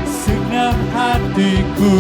Senang hatiku